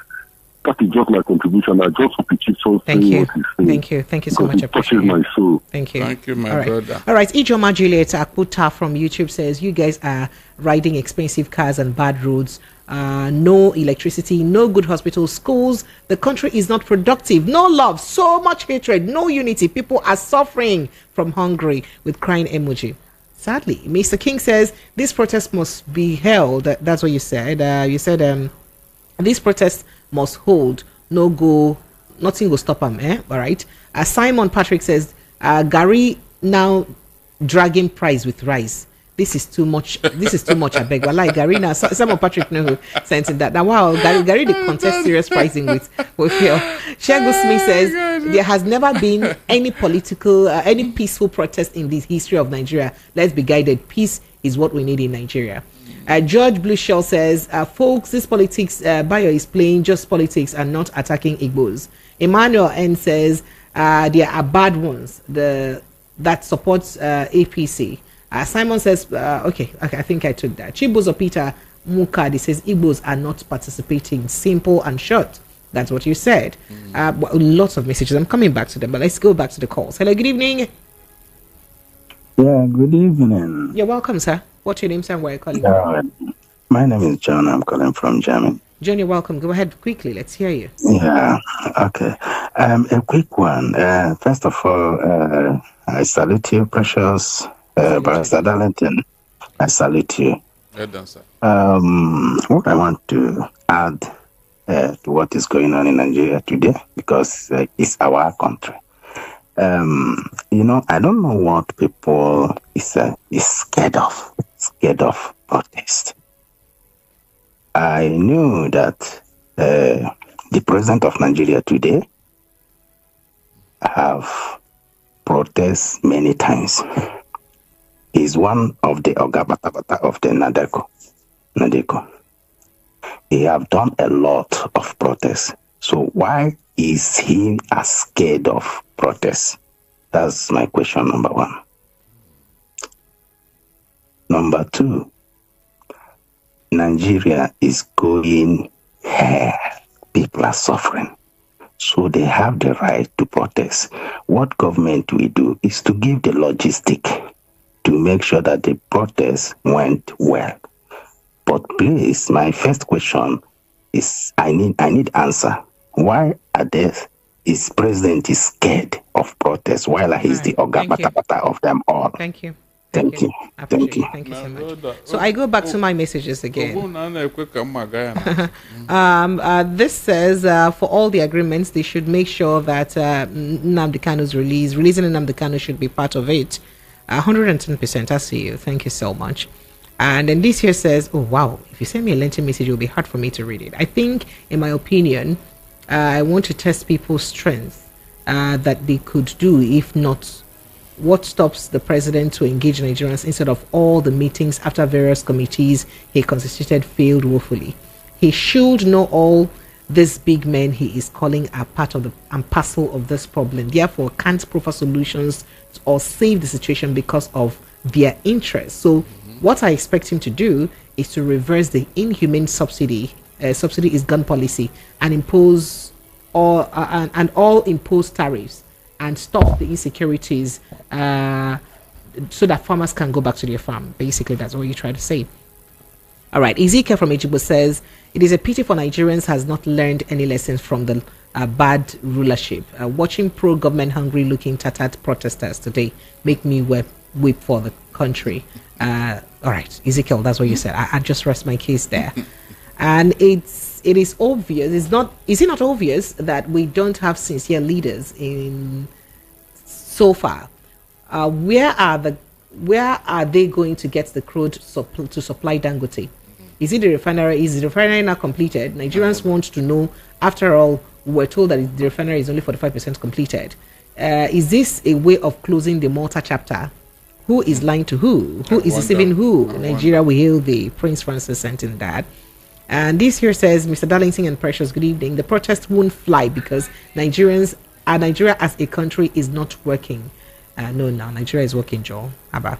That is just my contribution. I just appreciate so Thank you. What he's saying. Thank you so much. It touches my soul. Thank you. Thank you, my brother. All right. Ijoma Juliet Akuta from YouTube says, you guys are riding expensive cars and bad roads. No electricity, no good hospitals, schools. The country is not productive. No love, so much hatred, no unity. People are suffering from hunger with crying emoji. Sadly, Mr. King says this protest must be held. That's what you said. You said this protest must hold. Nothing will stop them. All right. Simon Patrick says Gary now dragging price with rice. This is too much. I beg. Well, like Gary now, Simon Patrick no sent in that. Now, wow, Gary the contest serious pricing with Phil. Shego Smith says there has never been any peaceful protest in the history of Nigeria. Let's be guided. Peace is what we need in Nigeria. George Blueshell says, folks, this politics, Bayo is playing just politics and not attacking Igbos. Emmanuel N says there are bad ones that supports APC. Simon says, okay, I think I took that. Chibuzo Peter Mukadi says Igbos are not participating. Simple and short. That's what you said. Lots of messages. I'm coming back to them, but let's go back to the calls. Hello, good evening. Yeah, good evening. You're welcome, sir. What's your name, sir, and where are you calling? My name is John. I'm calling from Germany. John, you're welcome. Go ahead quickly. Let's hear you. Yeah, okay. A quick one. First of all, I salute you, Precious. Barrister Darlington, I salute you. Well done, sir. What I want to add to what is going on in Nigeria today, because it's our country. I don't know what people is scared of. Scared of protest. I knew that the president of Nigeria today have protest many times. He's one of the Ogabatabata of the Nadeko. He have done a lot of protests. So why is he as scared of protests? That's my question, number one. Number two, Nigeria is going hell. People are suffering. So they have the right to protest. What government will do is to give the logistic to make sure that the protest went well. But please, my first question is I need answer. Why are his president is scared of protest while he's the Ogabatabata of them all? Thank you. Thank you. Thank you so much. So I go back to my messages again. This says for all the agreements, they should make sure that Nnamdi Kanu's releasing Nnamdi Kanu should be part of it. 110%. I see you. Thank you so much. And then this here says, oh wow, if you send me a lengthy message, it will be hard for me to read it. I think, in my opinion, I want to test people's strength that they could do. If not, what stops the president to engage Nigerians instead of all the meetings after various committees he constituted failed woefully? He should know all these big men he is calling are part of the and parcel of this problem. Therefore, can't proffer solutions or save the situation because of their interests. So, what I expect him to do is to reverse the inhumane subsidy is gun policy and impose all imposed tariffs and stop the insecurities so that farmers can go back to their farm. Basically, that's what you try to say. All right, Ezekiel from Ejibo says, it is a pity for Nigerians has not learned any lessons from the bad rulership. Watching pro-government hungry looking tattered protesters today make me weep for the country. All right, Ezekiel, that's what you said. I just rest my case there. And it is obvious. Is it not obvious that we don't have sincere leaders in so far? Where are they going to get the crude to supply Dangote? Is it the refinery? Is the refinery now completed? Nigerians want to know. After all, we were told that the refinery is only 45% completed. Is this a way of closing the Malta chapter? Who is lying to who? Who is deceiving who? Nigeria will hail the Prince Francis sent in that. And this here says, Mr. Darlington and Precious, good evening. The protest won't fly because Nigeria as a country is not working. No, Nigeria is working, Joe. Abba.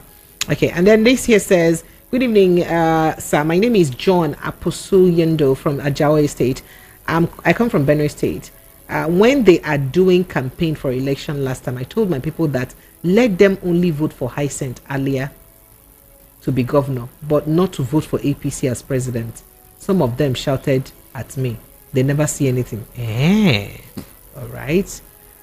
Okay, and then this here says, good evening, sir. My name is John Aposu Yendo from Ajawa State. I come from Benue State. When they are doing campaign for election last time, I told my people that let them only vote for Hyacinth earlier to be governor, but not to vote for APC as president. Some of them shouted at me. They never see anything. All right.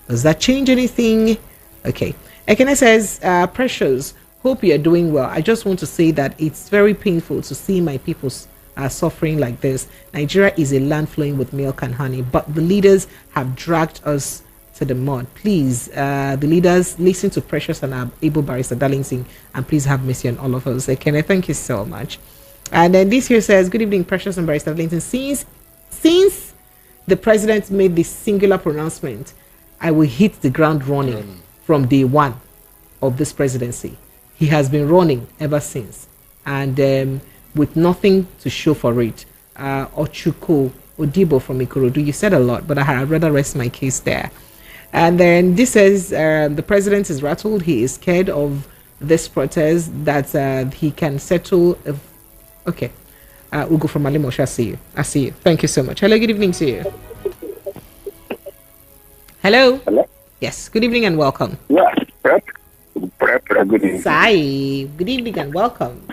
Does that change anything? Okay. Ekene says, Precious, hope you are doing well. I just want to say that it's very painful to see my people suffering like this. Nigeria is a land flowing with milk and honey, but the leaders have dragged us to the mud. Please, the leaders, listen to Precious and our able barrister Darlington, and please have mercy on all of us. Ekene, thank you so much. And then this here says, good evening, Precious and Barrister Darlington. Since the president made this singular pronouncement, I will hit the ground running from day one of this presidency. He has been running ever since, and with nothing to show for it. Ochuko Odibo from Ikorodu, you said a lot, but I'd rather rest my case there. And then this says, the president is rattled. He is scared of this protest that he can settle. Okay. Ugo from Malimosh, I see you. Thank you so much. Hello, good evening to you. Hello. Hello. Yes, good evening and welcome. Yeah. Good evening. Sai, good evening and welcome.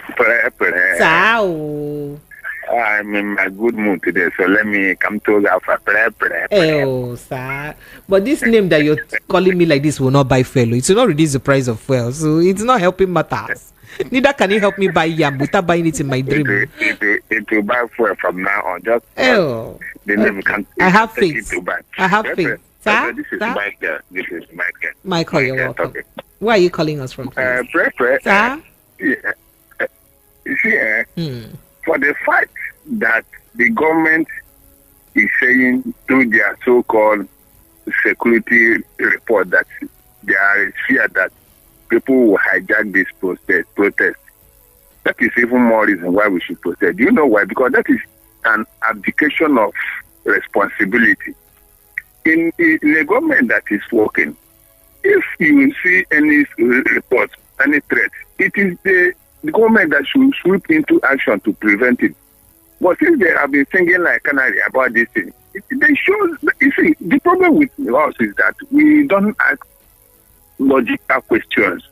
Sao. I'm in my good mood today, so let me come to that for Oh, sir. But this name that you're calling me like this will not buy fuel. It will not reduce the price of fuel, so it's not helping matters. Neither can it help me buy yam without buying it in my dream. It will buy fuel from now on. Just the name can't. I have faith. I have faith. Sir? This is Michael. This is Michael. Michael, you're welcome. Okay. Where are you calling us from, please? Sir? You see, for the fact that the government is saying through their so-called security report that there is fear that people will hijack this protest, that is even more reason why we should protest. Do you know why? Because that is an abdication of responsibility. In a government that is working, if you see any report, any threat, it is the government that should sweep into action to prevent it. But since they have been singing like canary about this thing, they show. You see, the problem with us is that we don't ask logical questions,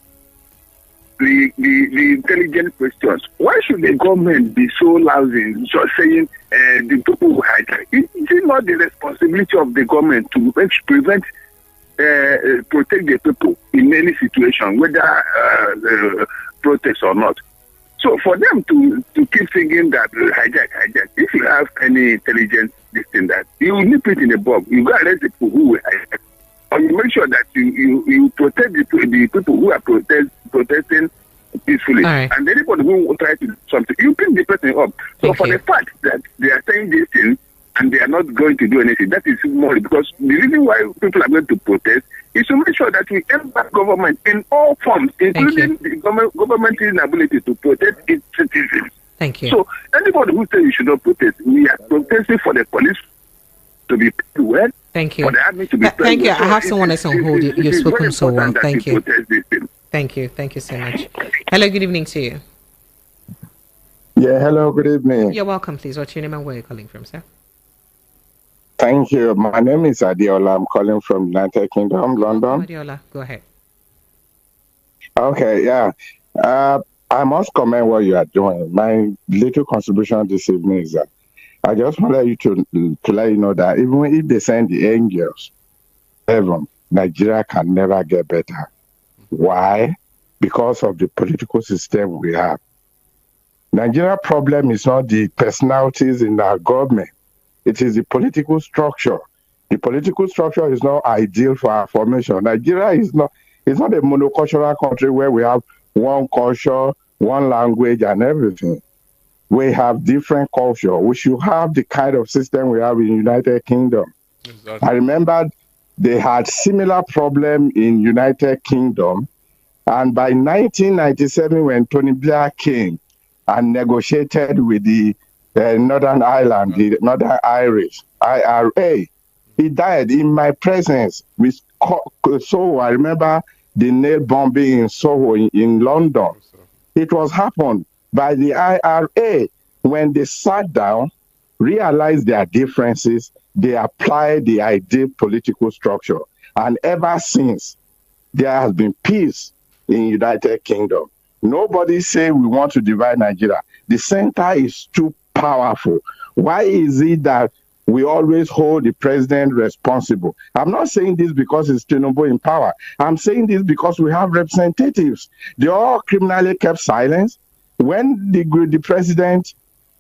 the intelligent questions. Why should the government be so lousy, just saying the people who hijack? It is not the responsibility of the government to prevent, protect the people in any situation, whether protest or not. So for them to keep thinking that hijack, if you have any intelligence, this thing that you nip it in the box, you go arrest the people who will hijack, or you make sure that you protect the people who are protesting peacefully. Right. And anybody who will try to do something, you pick the person up. So for the fact that they are saying this thing and they are not going to do anything, that is more because the reason why people are going to protest is to make sure that we empower government in all forms, including the government's inability to protect its citizens. Thank you. So anybody who says you should not protest, we are protesting for the police to be well. Thank you. For the army to be thank you. So I have someone else on hold. You've spoken so well. Thank you. Thank you. Thank you so much. Hello, good evening to you. Yeah, hello, good evening. You're welcome, please. What's your name and where are you calling from, sir? Thank you. My name is Adiola. I'm calling from United Kingdom, London. Adiola, go ahead. Okay, yeah. I must comment what you are doing. My little contribution this evening is that I just wanted you to let you know that even if they send the angels, heaven, Nigeria can never get better. Why? Because of the political system we have. Nigeria problem is not the personalities in our government. It is the political structure. The political structure is not ideal for our formation. Nigeria is not a monocultural country where we have one culture, one language, and everything. We have different culture. We should have the kind of system we have in United Kingdom. Exactly. I remember they had similar problem in United Kingdom, and by 1997, when Tony Blair came and negotiated with the Northern Ireland, the Northern Irish, IRA. He died in my presence with Soho. I remember the nail bombing in Soho in London. It was happened by the IRA. When they sat down, realized their differences, they applied the ideal political structure. And ever since, there has been peace in United Kingdom. Nobody say we want to divide Nigeria. The center is too powerful. Why is it that we always hold the president responsible? I'm not saying this because it's Tinubu in power. I'm saying this because we have representatives. They all criminally kept silence. When the president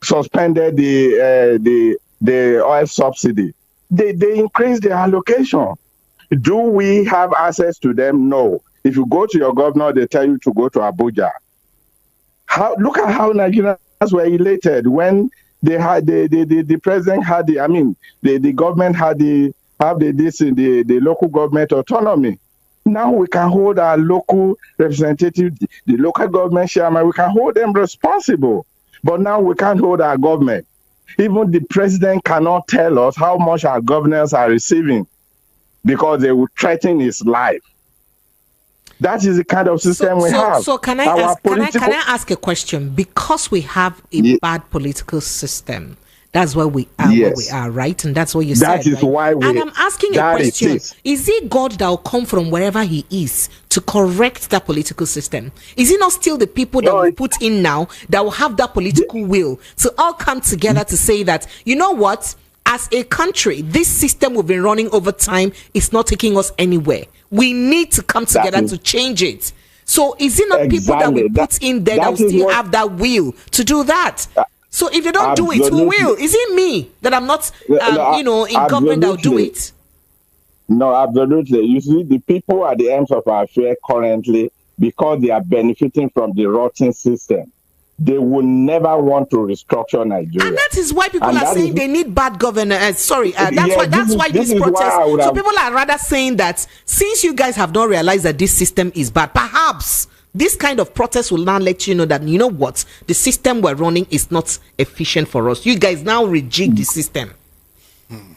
suspended the oil subsidy, they increased the allocation. Do we have access to them? No. If you go to your governor, they tell you to go to Abuja. Look at how Nigerians were elated when they had the president had the government had the local government autonomy. Now we can hold our local representative, the local government chairman, we can hold them responsible. But now we can't hold our government. Even the president cannot tell us how much our governors are receiving because they will threaten his life. That is the kind of system we have. So can I ask a question? Because we have a bad political system, that's why we are where we are, right? And that's what you said. That is why we. And I'm asking a question: is it God that will come from wherever He is to correct that political system? Is it not still the people that we put in now that will have that political will to all come together to say that, you know what? As a country, this system we've been running over time is not taking us anywhere. We need to come together to change it. So is it not people that we put in there that will still have that will to do that? So if they don't do it, who will? Is it me that I'm not, in government that will do it? No, absolutely. You see, the people at the ends of our affair currently, because they are benefiting from the rotten system, they will never want to restructure Nigeria. And that is why people are saying they need bad governance. That's why this protest. So people are rather saying that since you guys have not realized that this system is bad, perhaps this kind of protest will now let you know that, you know what, the system we're running is not efficient for us. You guys now rejig the system.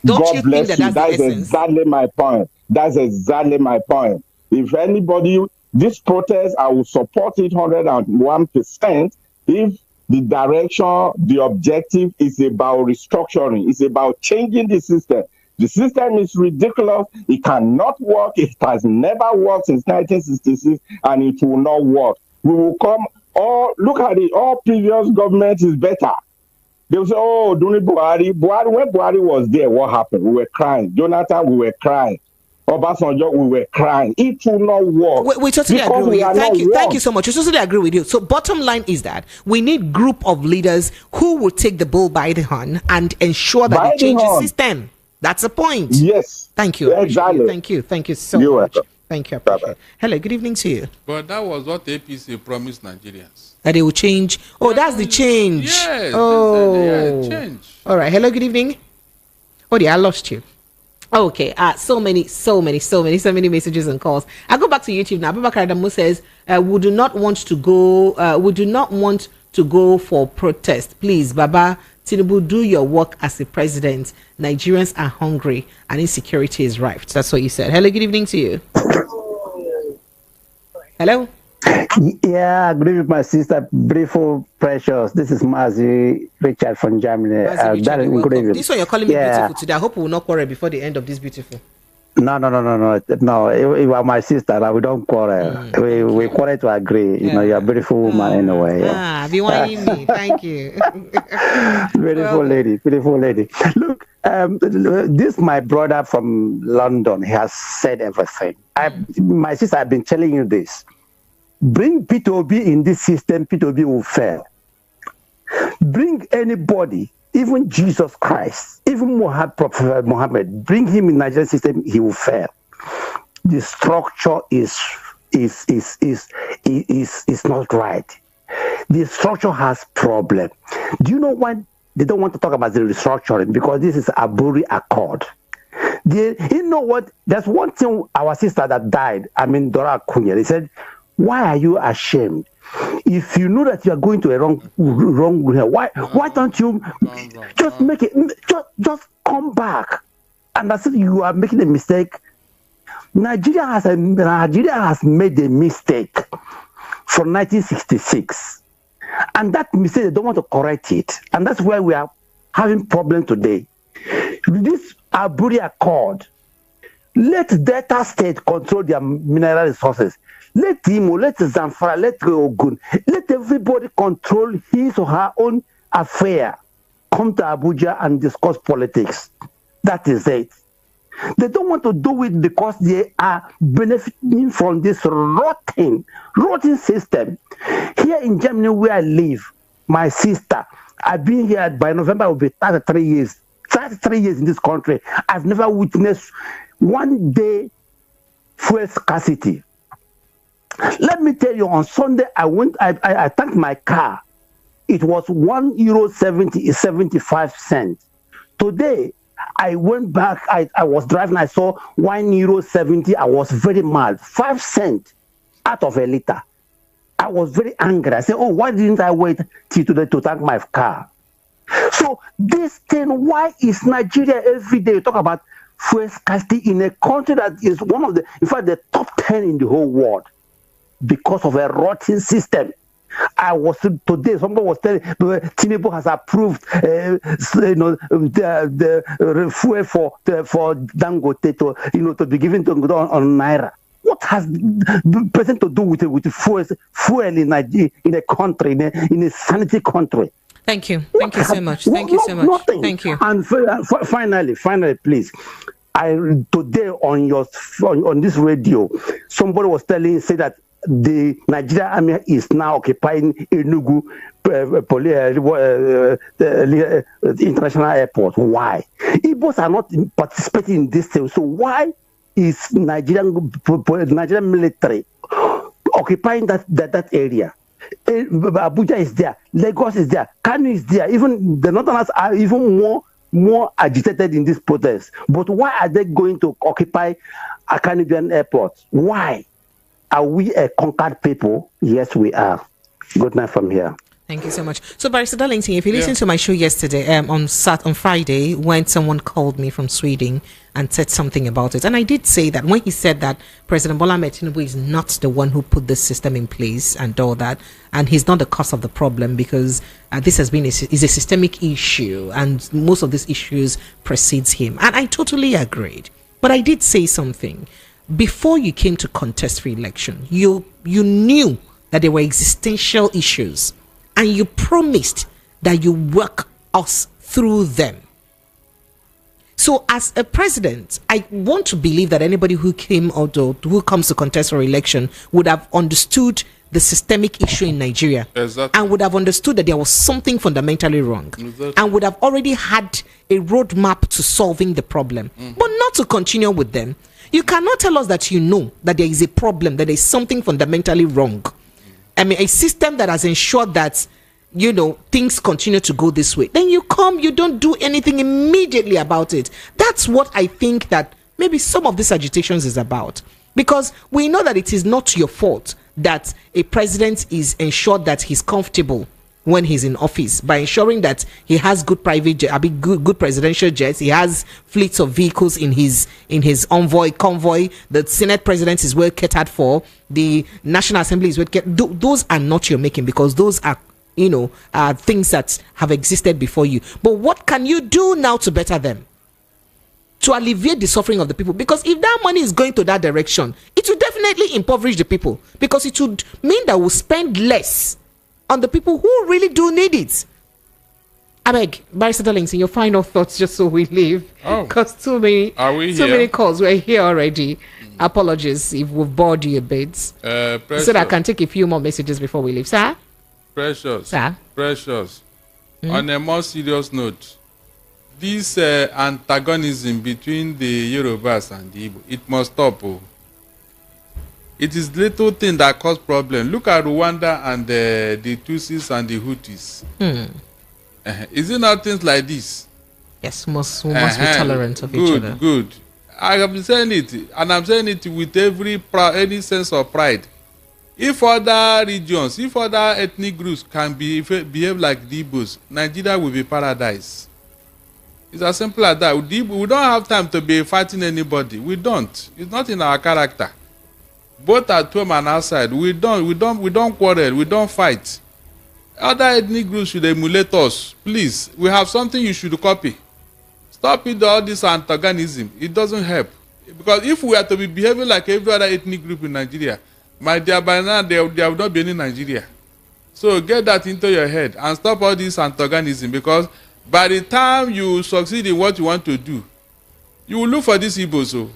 Don't you think that's the essence? Exactly my point. That's exactly my point. If anybody, this protest, I will support it 101%. If the direction, the objective is about restructuring, it's about changing the system. The system is ridiculous. It cannot work. It has never worked since 1966, and it will not work. We will come, look at it, all previous government is better. They will say, during Buhari, when Buhari was there, what happened? We were crying. Jonathan, we were crying. Obasanjo, we were crying. It will not work. We totally agree with you. Thank you so much. We totally agree with you. So bottom line is that we need group of leaders who will take the bull by the horn and ensure that they change the system. That's the point. Yes. Thank you. Exactly. Thank you. Thank you so much. Welcome. Thank you. Bye-bye. Hello, good evening to you. But that was what APC promised Nigerians. That they will change. Oh, that's the change. Yes. Change. All right. Hello, good evening. Oh, yeah, I lost you. Okay, so many messages and calls. I go back to YouTube now. Abubakar Adamu says, we do not want to go for protest. Please, Baba Tinubu, do your work as a president. Nigerians are hungry and insecurity is rife. That's what you said. Hello, good evening to you. Hello. Yeah, good evening, my sister, beautiful, precious. This is Mazi Richard from Germany. Good evening. This one you're calling me beautiful today. I hope we will not quarrel before the end of this beautiful. No. You are my sister. Like, we don't quarrel. We quarrel to agree. You know, you're a beautiful woman anyway. Yeah. Be wanting me. Thank you. Beautiful lady. Look, this my brother from London. He has said everything. My sister, I've been telling you this. Bring P2B in this system, P2B will fail. Bring anybody, even Jesus Christ, even Prophet Muhammad, bring him in Nigerian system, he will fail. The structure is not right. The structure has problem. Do you know why they don't want to talk about the restructuring? Because this is Aburi Accord. You know what? There's one thing, our sister that died, Dora Kunya, they said, why are you ashamed? If you know that you are going to a wrong why don't you just make it? Just come back. And as if you are making a mistake. Nigeria has made a mistake from 1966, and that mistake they don't want to correct it, and that's why we are having problem today. This Aburi Accord, let Delta State control their mineral resources. Let Imo, let Zamfara, let Ogun, let everybody control his or her own affair. Come to Abuja and discuss politics. That is it. They don't want to do it because they are benefiting from this rotten system. Here in Germany, where I live, my sister, I've been here by November, it will be 33 years. 33 years in this country. I've never witnessed one day fuel scarcity. Let me tell you, on Sunday, I tanked my car. It was €1.75. Today, I went back, I was driving, I saw €1.70. I was very mad. 5 cents out of a liter. I was very angry. I said, oh, why didn't I wait till today to tank my car? So this thing, why is Nigeria every day talk about fuel scarcity in a country that is one of the, in fact, the top 10 in the whole world because of a rotten system? I was today. Somebody was telling Tinubu has approved, the fuel for Dangote to be given to on Naira. What has the president to do with fuel in Nigeria, in a country, in a sanitary country? Thank you. Thank you so much. Thank you so much. Nothing. Thank you. And finally, please. Today on this radio, somebody was say that the Nigerian army is now occupying Enugu the international airport. Why? Igbos are not participating in this thing. So why is Nigerian military occupying that area? Abuja is there, Lagos is there, Kano is there. Even the Northerners are even more agitated in this protest. But why are they going to occupy a Canadian airport? Why? Are we a conquered people? Yes, we are. Good night from here. Thank you so much. So, Barrister Darlington, if you listened to my show yesterday, on Friday, when someone called me from Sweden and said something about it, and I did say that when he said that President Bola Ahmed Tinubu is not the one who put this system in place and all that, and he's not the cause of the problem because this has been is a systemic issue, and most of these issues precedes him, and I totally agreed. But I did say something. Before you came to contest for election, you knew that there were existential issues, and you promised that you work us through them. So as a president, I want to believe that anybody who comes to contest for election would have understood the systemic issue in Nigeria. Exactly. And would have understood that there was something fundamentally wrong. Exactly. And would have already had a roadmap to solving the problem, but not to continue with them. You cannot tell us that you know that there is a problem, that there is something fundamentally wrong. I mean, a system that has ensured that, things continue to go this way. Then you don't do anything immediately about it. That's what I think that maybe some of these agitations is about. Because we know that it is not your fault that a president is ensured that he's comfortable when he's in office by ensuring that he has good good presidential jets, he has fleets of vehicles in his convoy. The Senate president is well catered for. The National Assembly is well catered. Those are not your making, because those are things that have existed before you. But what can you do now to better them? To alleviate the suffering of the people? Because if that money is going to that direction, it will definitely impoverish the people, because it would mean that we'll spend less on the people who really do need it. I beg, Barrister Darlington, your final thoughts, just so we leave. Because too many calls. We're here already. Apologies if we've bored you a bit. So that I can take a few more messages before we leave. Sir? Precious. Sir? Precious. On a more serious note, this antagonism between the Yorubas and the Igbo, it must stop. It is little thing that cause problem. Look at Rwanda and the Tutsis and the Hutus. Is it not things like this? Yes, we must be tolerant of each other. Good. I have been saying it, and I'm saying it with any sense of pride. If other regions, if other ethnic groups can behave like the Igbos, Nigeria will be paradise. It's as simple as that. We don't have time to be fighting anybody. We don't. It's not in our character. Both at home and outside, we don't quarrel. We don't fight. Other ethnic groups should emulate us. Please, we have something you should copy. Stop with all this antagonism. It doesn't help. Because if we are to be behaving like every other ethnic group in Nigeria, my dear, by now there will not be any Nigeria. So get that into your head and stop all this antagonism, because by the time you succeed in what you want to do, you will look for these Igbos. So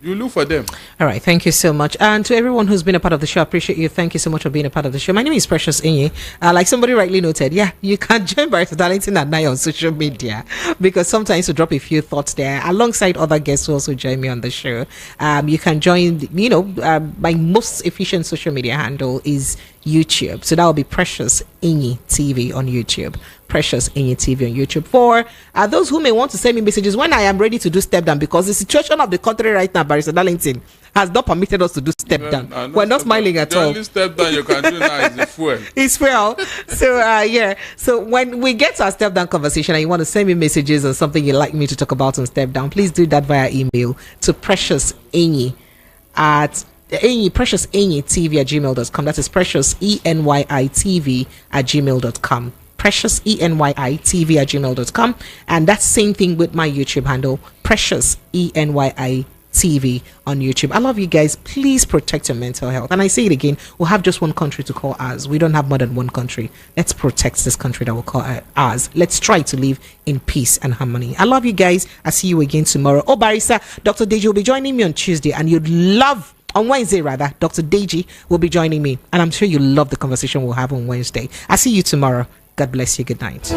you look for them. All right, thank you so much. And to everyone who's been a part of the show, I appreciate you. Thank you so much for being a part of the show. My name is Precious Inye. Like somebody rightly noted, yeah, you can join Barrister Darlington at night on social media, because sometimes you drop a few thoughts there alongside other guests who also join me on the show. You can join, my most efficient social media handle is YouTube. So that will be Precious Inye TV on YouTube. Precious Inye TV on YouTube. For those who may want to send me messages when I am ready to do step down, because the situation of the country right now, Barrister Darlington, has not permitted us to do step down. We're not smiling at all. The only step down you can do now is the fuel. It's fuel. So yeah. So when we get to our step down conversation and you want to send me messages on something you'd like me to talk about on step down, please do that via email to Precious Inye at Precious Inye TV at gmail.com. That is Precious ENYI at gmail.com. Precious ENYI TV at gmail.com. And that's same thing with my YouTube handle, Precious ENYI TV on YouTube. I love you guys. Please protect your mental health. And I say it again, we'll have just one country to call ours. We don't have more than one country. Let's protect this country that we'll call ours. Let's try to live in peace and harmony. I love you guys. I'll see you again tomorrow. Oh, Barrister, Dr. Deji will be joining me on Tuesday, and you'd love, on Wednesday rather, Dr. Deji will be joining me, and I'm sure you'll love the conversation we'll have on Wednesday. I'll see you tomorrow. God bless you. Good night.